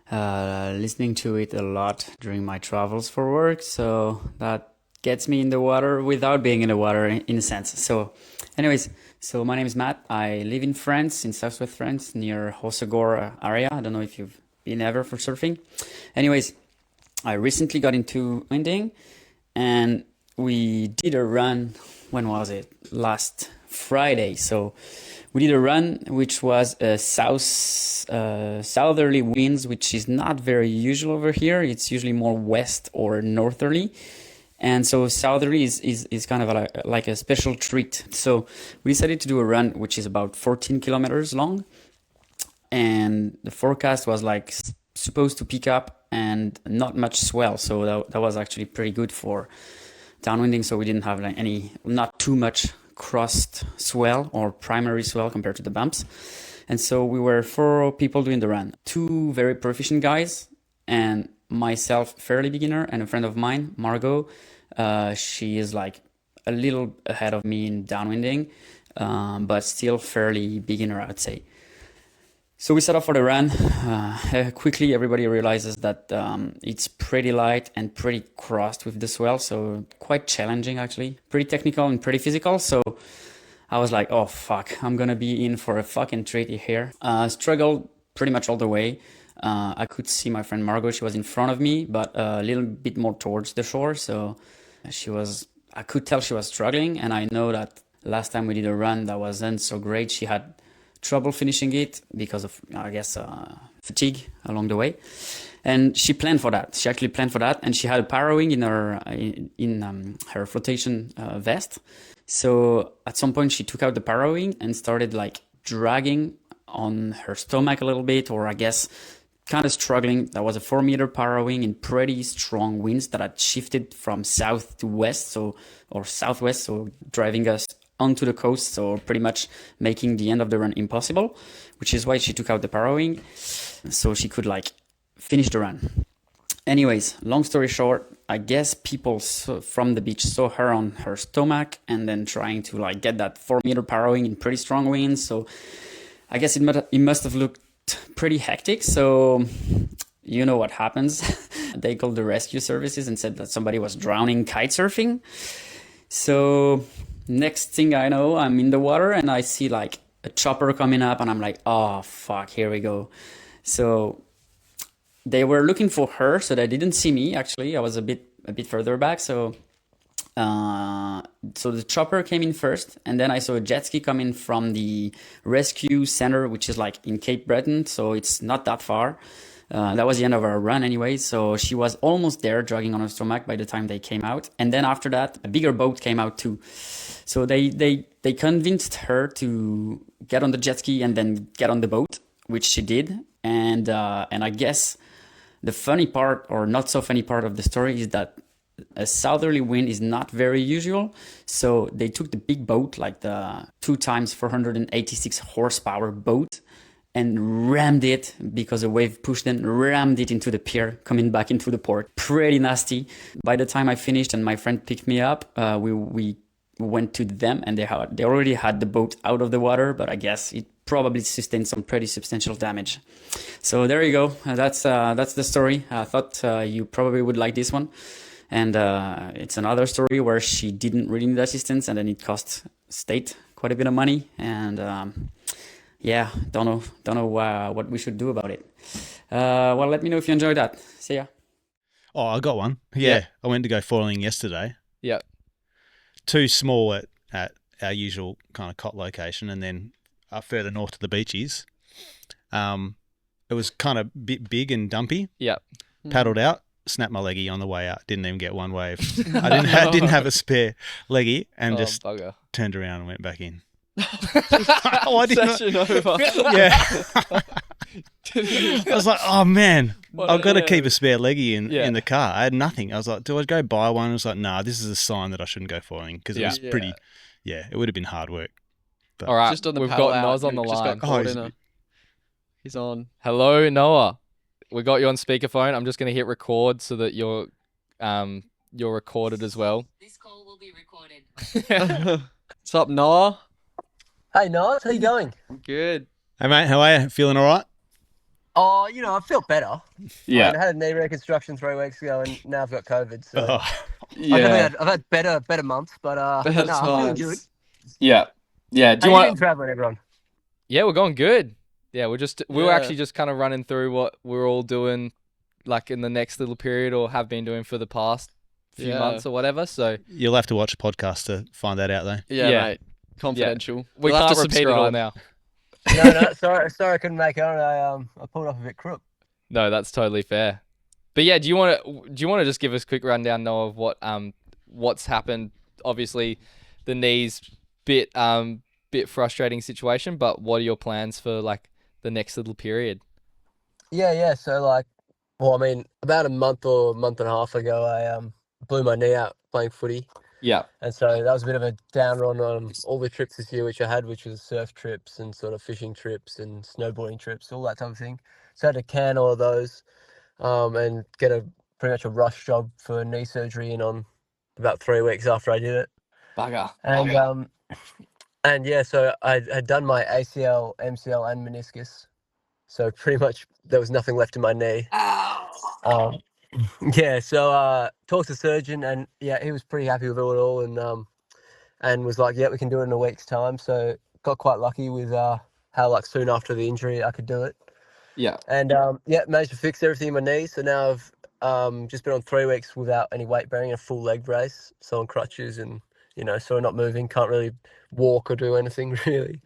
to it a lot during my travels for work, so that gets me in the water without being in the water in a sense. So anyways, my name is Matt. I live in France, in southwest France, near Hossegor area. I don't know if you've been ever for surfing. Anyways, I recently got into winding and we did a run. When was it? Last Friday. So we did a run which was a southerly winds, which is not very usual over here. It's usually more west or northerly. And so southerly is kind of like a special treat. So we decided to do a run which is about 14 kilometers long. And the forecast was like supposed to pick up and not much swell. So that was actually pretty good for downwinding. So we didn't have like not too much crossed swell or primary swell compared to the bumps. And so we were 4 people doing the run. 2 very proficient guys and myself, fairly beginner, and a friend of mine, Margot. She is like a little ahead of me in downwinding, but still fairly beginner, I would say. So we set off for the run. Quickly, everybody realizes that it's pretty light and pretty crossed with the swell, so quite challenging actually. Pretty technical and pretty physical, so I was like, oh fuck, I'm gonna be in for a fucking treat here. Struggled pretty much all the way. I could see my friend Margot, she was in front of me, but a little bit more towards the shore, so I could tell she was struggling, and I know that last time we did a run that wasn't so great. She had trouble finishing it because of, I guess, fatigue along the way. And she planned for that. She actually planned for that, and she had a parrowing in her flotation vest. So at some point she took out the parrowing and started like dragging on her stomach a little bit, or I guess kind of struggling. That was a 4-meter parrowing in pretty strong winds that had shifted from south to west, or southwest, so driving us onto the coast, so pretty much making the end of the run impossible, which is why she took out the parrowing so she could like finish the run. Anyways, long story short, I guess people from the beach saw her on her stomach and then trying to like get that 4-meter parrowing in pretty strong winds. So I guess it must have looked pretty hectic. So you know what happens. They called the rescue services and said that somebody was drowning kite surfing. So next thing I know, I'm in the water and I see like a chopper coming up and I'm like, oh fuck, here we go. So they were looking for her, so they didn't see me. Actually, I was a bit further back, so the chopper came in first, and then I saw a jet ski coming from the rescue center, which is like in Cape Breton, so it's not that far. That was the end of our run anyway, so she was almost there, dragging on her stomach by the time they came out. And then after that, a bigger boat came out too. So they convinced her to get on the jet ski and then get on the boat, which she did. And I guess the funny part, or not so funny part of the story, is that a southerly wind is not very usual. So they took the big boat, like the 2 times 486 horsepower boat, and rammed it, because a wave pushed them, rammed it into the pier, coming back into the port. Pretty nasty. By the time I finished and my friend picked me up, we went to them, and they already had the boat out of the water, but I guess it probably sustained some pretty substantial damage. So there you go. That's the story. I thought you probably would like this one. And it's another story where she didn't really need assistance, and then it cost state quite a bit of money. And yeah, don't know what we should do about it. Well, let me know if you enjoyed that. See ya. Oh, I got one. Yeah. I went to go foiling yesterday. Yeah. Too small at our usual kind of cot location, and then up further north to the beaches. It was kind of a bit big and dumpy. Yeah. Paddled out, snapped my leggy on the way out. Didn't even get one wave. I didn't have a spare leggy, and just bugger. Turned around and went back in. Why didn't Session over. Yeah. I was like, oh man, I've got to keep a spare leggy in the car. I had nothing. I was like, do I go buy one? I was like, nah, this is a sign that I shouldn't go foiling, because it was pretty. Yeah, it would have been hard work. But all right, just on the we've paddle got out, Noz on the line. He's on. Hello, Noah. We got you on speakerphone. I'm just going to hit record so that you're recorded as well. This call will be recorded. What's up, Noah? Hey, Niles, how you going? I'm good. Hey mate, how are you? Feeling all right? Oh, I feel better. Yeah. I had a knee reconstruction 3 weeks ago, and now I've got COVID. So Yeah. I've had better months, but I'm feeling good. Yeah. Yeah. Do How you you want? been traveling, everyone? Yeah, we're going good. Yeah, we were actually just kind of running through what we're all doing, like in the next little period, or have been doing for the past few months or whatever. So you'll have to watch a podcast to find that out, though. Yeah, mate. Confidential. We We'll can't repeat it all now. No, sorry, I couldn't make it on. I pulled off a bit crook. No, that's totally fair. But yeah, do you want to just give us a quick rundown, Noah, of what's happened? Obviously, the knees bit frustrating situation, but what are your plans for like the next little period? Yeah. So about a month or month and a half ago, I blew my knee out playing footy. Yeah. And so that was a bit of a downer on all the trips this year, which I had, which was surf trips and sort of fishing trips and snowboarding trips, all that type of thing. So I had to can all of those and get pretty much a rush job for knee surgery in on about 3 weeks after I did it. Bugger. And yeah, so I had done my ACL, MCL, and meniscus. So pretty much there was nothing left in my knee. Yeah, so talked to the surgeon, and yeah, he was pretty happy with it all, and was like, yeah, we can do it in a week's time. So got quite lucky with how like soon after the injury I could do it. Yeah. And managed to fix everything in my knee. So now I've just been on 3 weeks without any weight bearing, a full leg brace, so on crutches, and so not moving, can't really walk or do anything really.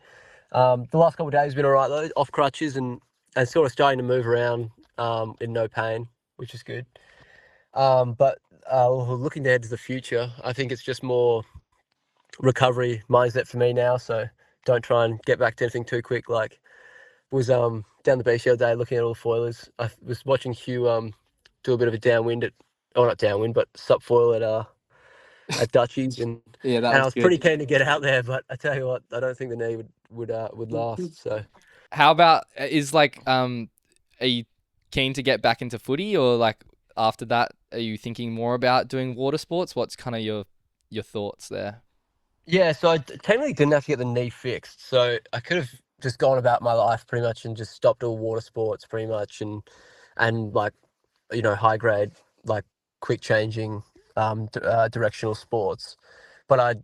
The last couple of days have been all right though, off crutches and sort of starting to move around in no pain, which is good. But looking ahead to the future, I think it's just more recovery mindset for me now. So don't try and get back to anything too quick. Like was down the beach the other day looking at all the foilers. I was watching Hugh do a bit of a downwind not downwind, but sup foil at Dutchies, and I was pretty keen to get out there. But I tell you what, I don't think the knee would last. So how about are you keen to get back into footy, or like after that, are you thinking more about doing water sports? What's kind of your thoughts there? Yeah, so I technically didn't have to get the knee fixed. So I could have just gone about my life pretty much and just stopped all water sports pretty much and like, high grade, like quick changing directional sports. But I,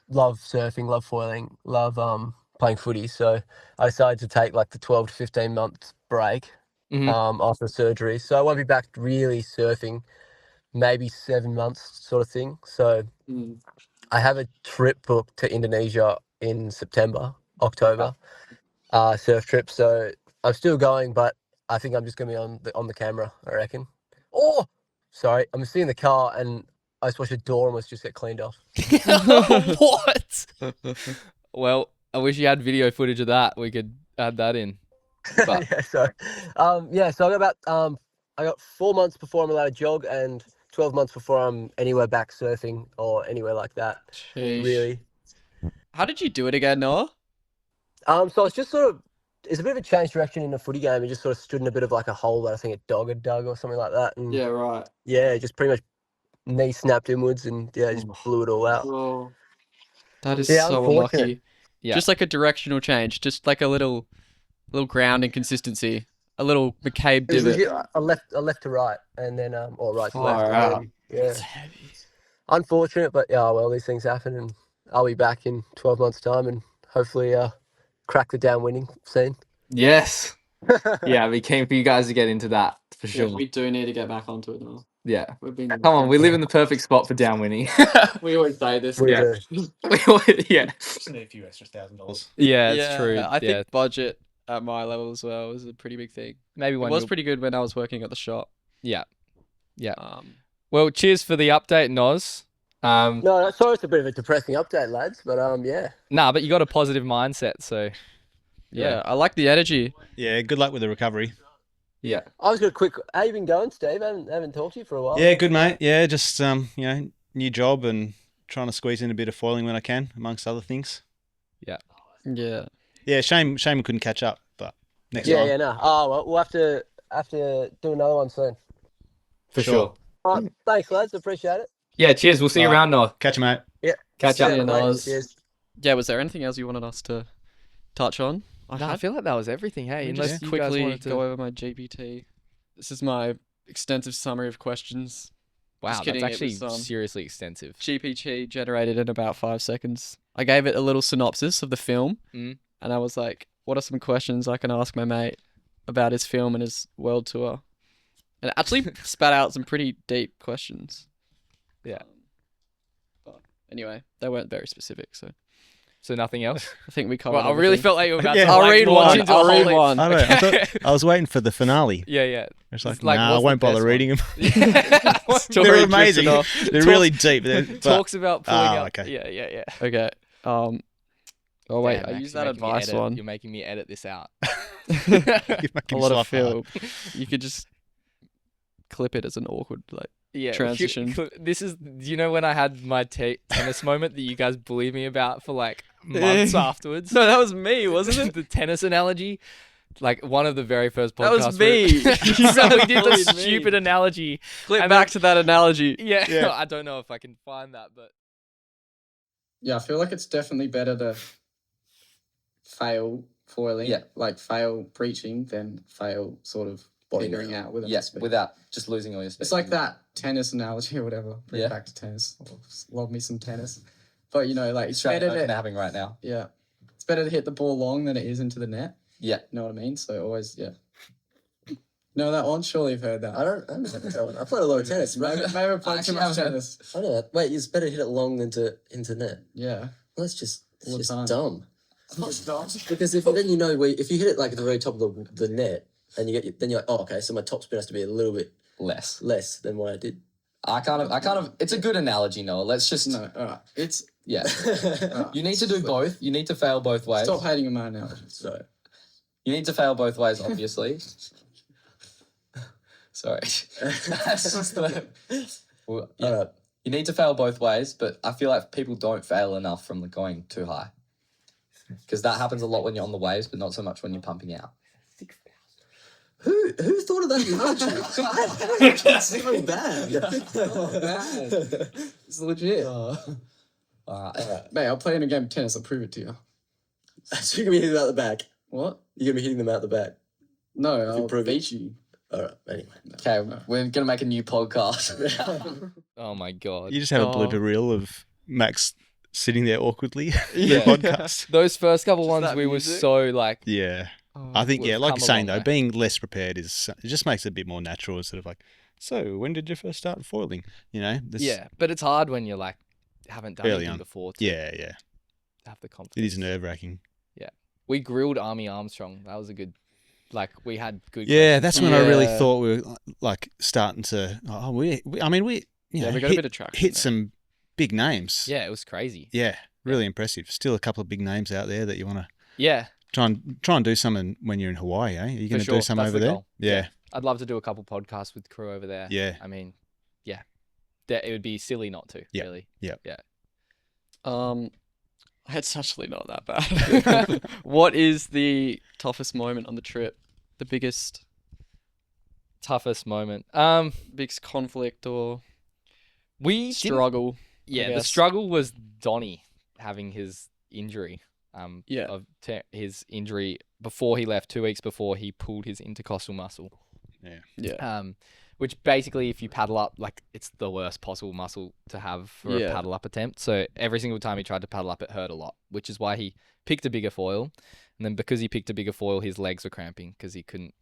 love surfing, love foiling, love playing footy. So I decided to take like the 12 to 15 month break after surgery. So I won't be back really surfing, maybe 7 months sort of thing. So I have a trip booked to Indonesia in October, surf trip. So I'm still going, but I think I'm just going to be on the camera, I reckon. Oh, sorry. I'm sitting in the car and I just watched a door almost just get cleaned off. What? Well, I wish you had video footage of that. We could add that in. But... So I got 4 months before I'm allowed to jog and 12 months before I'm anywhere back surfing or anywhere like that. Sheesh. Really. How did you do it again, Noah? So it's just it's a bit of a change direction in the footy game. It just sort of stood in a bit of like a hole that I think a dog had dug or something like that. And right. yeah, just pretty much knee snapped inwards and just blew it all out. Oh, that is so unlucky. Yeah. Just like a directional change, just like a little ground inconsistency, a little McCabe It was divot. legit a left to right, and then or right to Far left. out. And then, yeah, unfortunate, but yeah, well, these things happen, and I'll be back in 12 months' time, and hopefully crack the downwinding scene. Yes. Yeah, we keen for you guys to get into that for sure. Yeah, we do need to get back onto it now. Yeah. Come on, we live in the perfect spot for downwinning. We always say this. We Yeah. do. Yeah. Just need a few extra $1,000. Yeah, it's true. I think budget at my level as well is a pretty big thing. Maybe It one. was pretty good when I was working at the shop. Yeah. Well, cheers for the update, Noz. No, sorry, it's a bit of a depressing update, lads, but yeah. Nah, but you got a positive mindset, so Yeah, I like the energy. Yeah, good luck with the recovery. Yeah. I was got a quick. How you been going, Steve? I haven't talked to you for a while. Yeah, good mate. Yeah, just new job and trying to squeeze in a bit of foiling when I can, amongst other things. Yeah. Yeah, shame we couldn't catch up, but next time. Yeah, no. Oh well, we'll have to do another one soon. For sure. All right, thanks, lads. Appreciate it. Yeah, cheers. We'll see you around, Noah. Catch you, mate. Yeah. Catch See up. you, mate. Noz. Cheers. Yeah, was there anything else you wanted us to touch on? I feel like that was everything. Hey, Let me unless just you quickly guys wanted to go over my GPT. This is my extensive summary of questions. Wow, Just kidding, that's it actually was, seriously extensive. GPT generated in about 5 seconds. I gave it a little synopsis of the film, and I was like, what are some questions I can ask my mate about his film and his world tour? And it actually spat out some pretty deep questions. Yeah. But anyway, they weren't very specific, so nothing else. I think we covered Well, I really everything. felt like you were about Yeah. to I'll like, read launch one. into a I'll read whole- one. I don't know. I was waiting for the finale. Yeah. It's like, like, nah, I what's the won't bother best reading them. Story They're drifted amazing. off. They're really deep. But, Talks about pulling Oh, up. okay. Yeah. Okay. Oh wait, Damn, I Max, used you're that making me advice edit- one. You're making me edit this out. You're A making lot me of laugh hard. film. You could just clip it as an awkward Yeah. transition. This is. Do you know when I had my tennis moment that you guys bullied me about for like months afterwards? No, that was me, wasn't it? The tennis analogy. Like one of the very first That podcasts. was me. So we did the Bullied me. stupid analogy. Clip And back then- to that analogy. Yeah. I don't know if I can find that, but Yeah, I feel like it's definitely better to fail foiling, like fail preaching, than fail sort of figuring out with it. without just losing all your speed. It's like that tennis analogy or whatever. Bring it back to tennis. Love me some tennis. But like it's better to happening right now. it's better to hit the ball long than it is into the net. Yeah. You know what I mean? So always know that one? Surely you've heard that. I don't know that one. I played a lot of tennis. Maybe I played too much tennis. I know that. Wait, it's better to hit it long than to net. Yeah. Well, that's just All the time. dumb. It's dumb. Because if you hit it like at the very top of the net, and then you're like, oh, okay, so my top spin has to be a little bit Less. than what I did. I kind of. It's a good analogy, Noah. Let's just. No, alright. It's Yeah. You need to do both. You need to fail both ways. stop hating on my analogy. So You need to fail both ways, obviously. Sorry. Well, yeah. You need to fail both ways, but I feel like people don't fail enough from going too high. Because that happens a lot when you're on the waves, but not so much when you're pumping out. who thought of that analogy? It's so bad. It's legit. Mate, I'll play in a game of tennis. I'll prove it to you. So you're gonna be hitting them out the back. What? You're gonna be hitting them out the back. No, I'll prove it. beat you. All right. Anyway. Okay, we're going to make a new podcast. oh my god. You just have a blooper reel of Max sitting there awkwardly. Yeah. The podcast. Those first couple ones that we were music? so like Yeah. I think, yeah, like come you're a saying long though, way. being less prepared it just makes it a bit more natural instead of like, so when did you first start foiling? You know, Yeah, but it's hard when you're like haven't done early anything on. before to Yeah. have the It confidence. is nerve-wracking. Yeah, we grilled Army Armstrong. That was a good. Like we had good. Yeah, questions that's from when him. I really thought we were like starting to. Oh, I mean, we you know, we got a bit of traction. Hit there. some big names. Yeah, it was crazy. Yeah, really impressive. Still a couple of big names out there that you want to. Yeah. Try and do something when you're in Hawaii, eh? Are you going to do some That's over the there? goal. Yeah. I'd love to do a couple podcasts with crew over there. Yeah. I mean, yeah. It would be silly not to, really. Yeah. It's actually not that bad. What is the toughest moment on the trip? The biggest Toughest moment. biggest conflict or We struggle? Yeah, the struggle was Donnie having his injury. His injury before he left, 2 weeks before he pulled his intercostal muscle. Yeah. Which basically, if you paddle up, like it's the worst possible muscle to have for a paddle up attempt. So every single time he tried to paddle up, it hurt a lot, which is why he picked a bigger foil. And then because he picked a bigger foil, his legs were cramping because he couldn't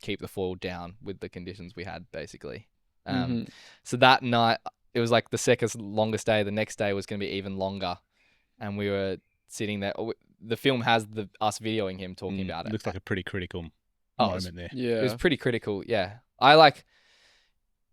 keep the foil down with the conditions we had, basically. So that night, it was like the second longest day. The next day was going to be even longer. And we were sitting there. The film has us videoing him talking about it. Looks like a pretty critical Oh, moment there. Yeah. It was pretty critical, yeah.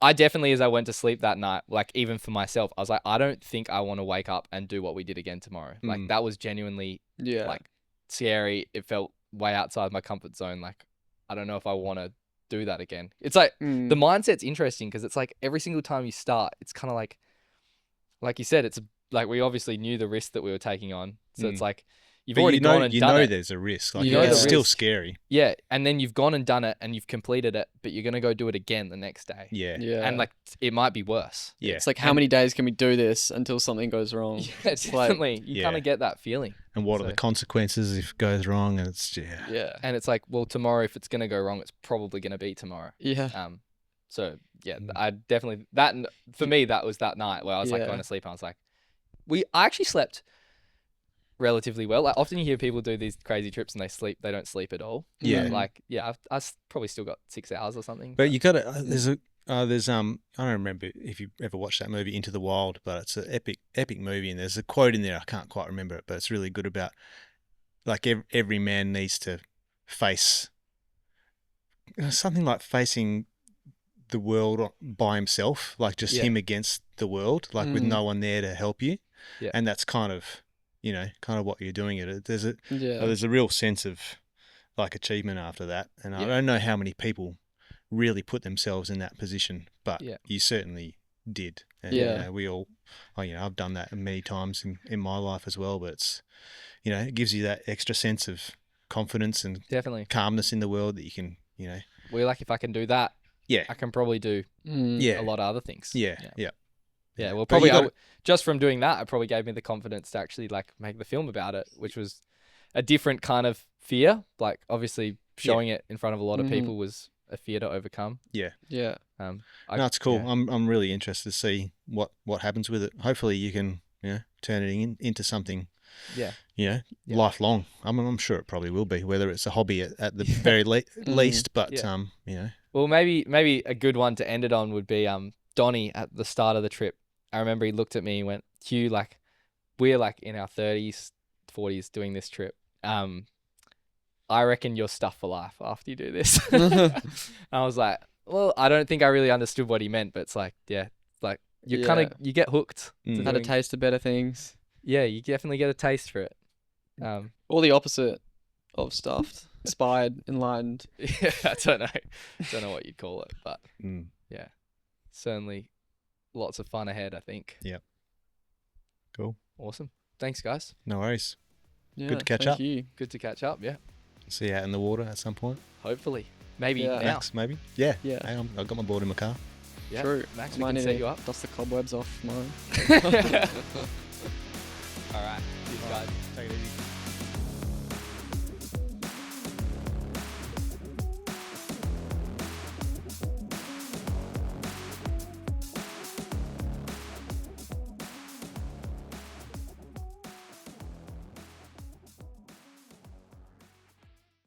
I definitely, as I went to sleep that night, like even for myself, I was like, I don't think I want to wake up and do what we did again tomorrow. Like that was genuinely like scary. It felt way outside my comfort zone. Like, I don't know if I want to do that again. It's like the mindset's interesting because it's like every single time you start, it's kind of like you said, it's like we obviously knew the risk that we were taking on. So it's like, you've already gone and done it. There's a risk. Like, You know it's the still risk. scary. Yeah, and then you've gone and done it and you've completed it, but you're going to go do it again the next day. Yeah. And like, it might be worse. Yeah. It's like, how many days can we do this until something goes wrong? Yeah, definitely. You kind of get that feeling. And what are the consequences if it goes wrong? And it's, Yeah. And it's like, well, tomorrow, if it's going to go wrong, it's probably going to be tomorrow. Yeah. So yeah, I definitely, for me, that was that night where I was like going to sleep and I was like, I actually slept relatively well. Like often you hear people do these crazy trips and they don't sleep at all. Yeah. But, like, yeah, I've probably still got 6 hours or something. But you got to, I don't remember if you ever watched that movie Into the Wild, but it's an epic movie, and there's a quote in there, I can't quite remember it, but it's really good about like every man needs to face something like facing the world by himself, like just him against the world, like with no one there to help you. Yeah. And that's kind of what you're doing it. There's a real sense of like achievement after that. And I don't know how many people really put themselves in that position, but you certainly did. And we all, I've done that many times in my life as well, but it's, it gives you that extra sense of confidence and definitely calmness in the world that you can, we're like, if I can do that, I can probably do a lot of other things. Yeah. Well, probably just from doing that, it probably gave me the confidence to actually like make the film about it, which was a different kind of fear. Like obviously showing it in front of a lot of people was a fear to overcome. Yeah. No, it's cool. Yeah. I'm really interested to see what happens with it. Hopefully you can turn it into something. Lifelong. I'm sure it probably will be, whether it's a hobby at the very least. But Well, maybe a good one to end it on would be Donnie at the start of the trip. I remember he looked at me and went, Hugh, like we're like in our 30s, 40s doing this trip. I reckon you're stuff for life after you do this. I was like, well, I don't think I really understood what he meant, but it's like, like you kind of, you get hooked. Had a taste of better things. Yeah, you definitely get a taste for it. Or the opposite of stuffed, inspired, enlightened. Yeah, I don't know what you'd call it, but yeah, certainly lots of fun ahead, I think. Yep. Cool. Awesome. Thanks, guys. No worries. Yeah, good to catch up. You. Good to catch up, yeah. See you out in the water at some point. Hopefully. Maybe now. Max, maybe? Yeah. Yeah. Hey, I've got my board in my car. Yeah. True. Max, we Might can need set to you up. dust the cobwebs off mine. All right. Cheers, guys. Take it easy.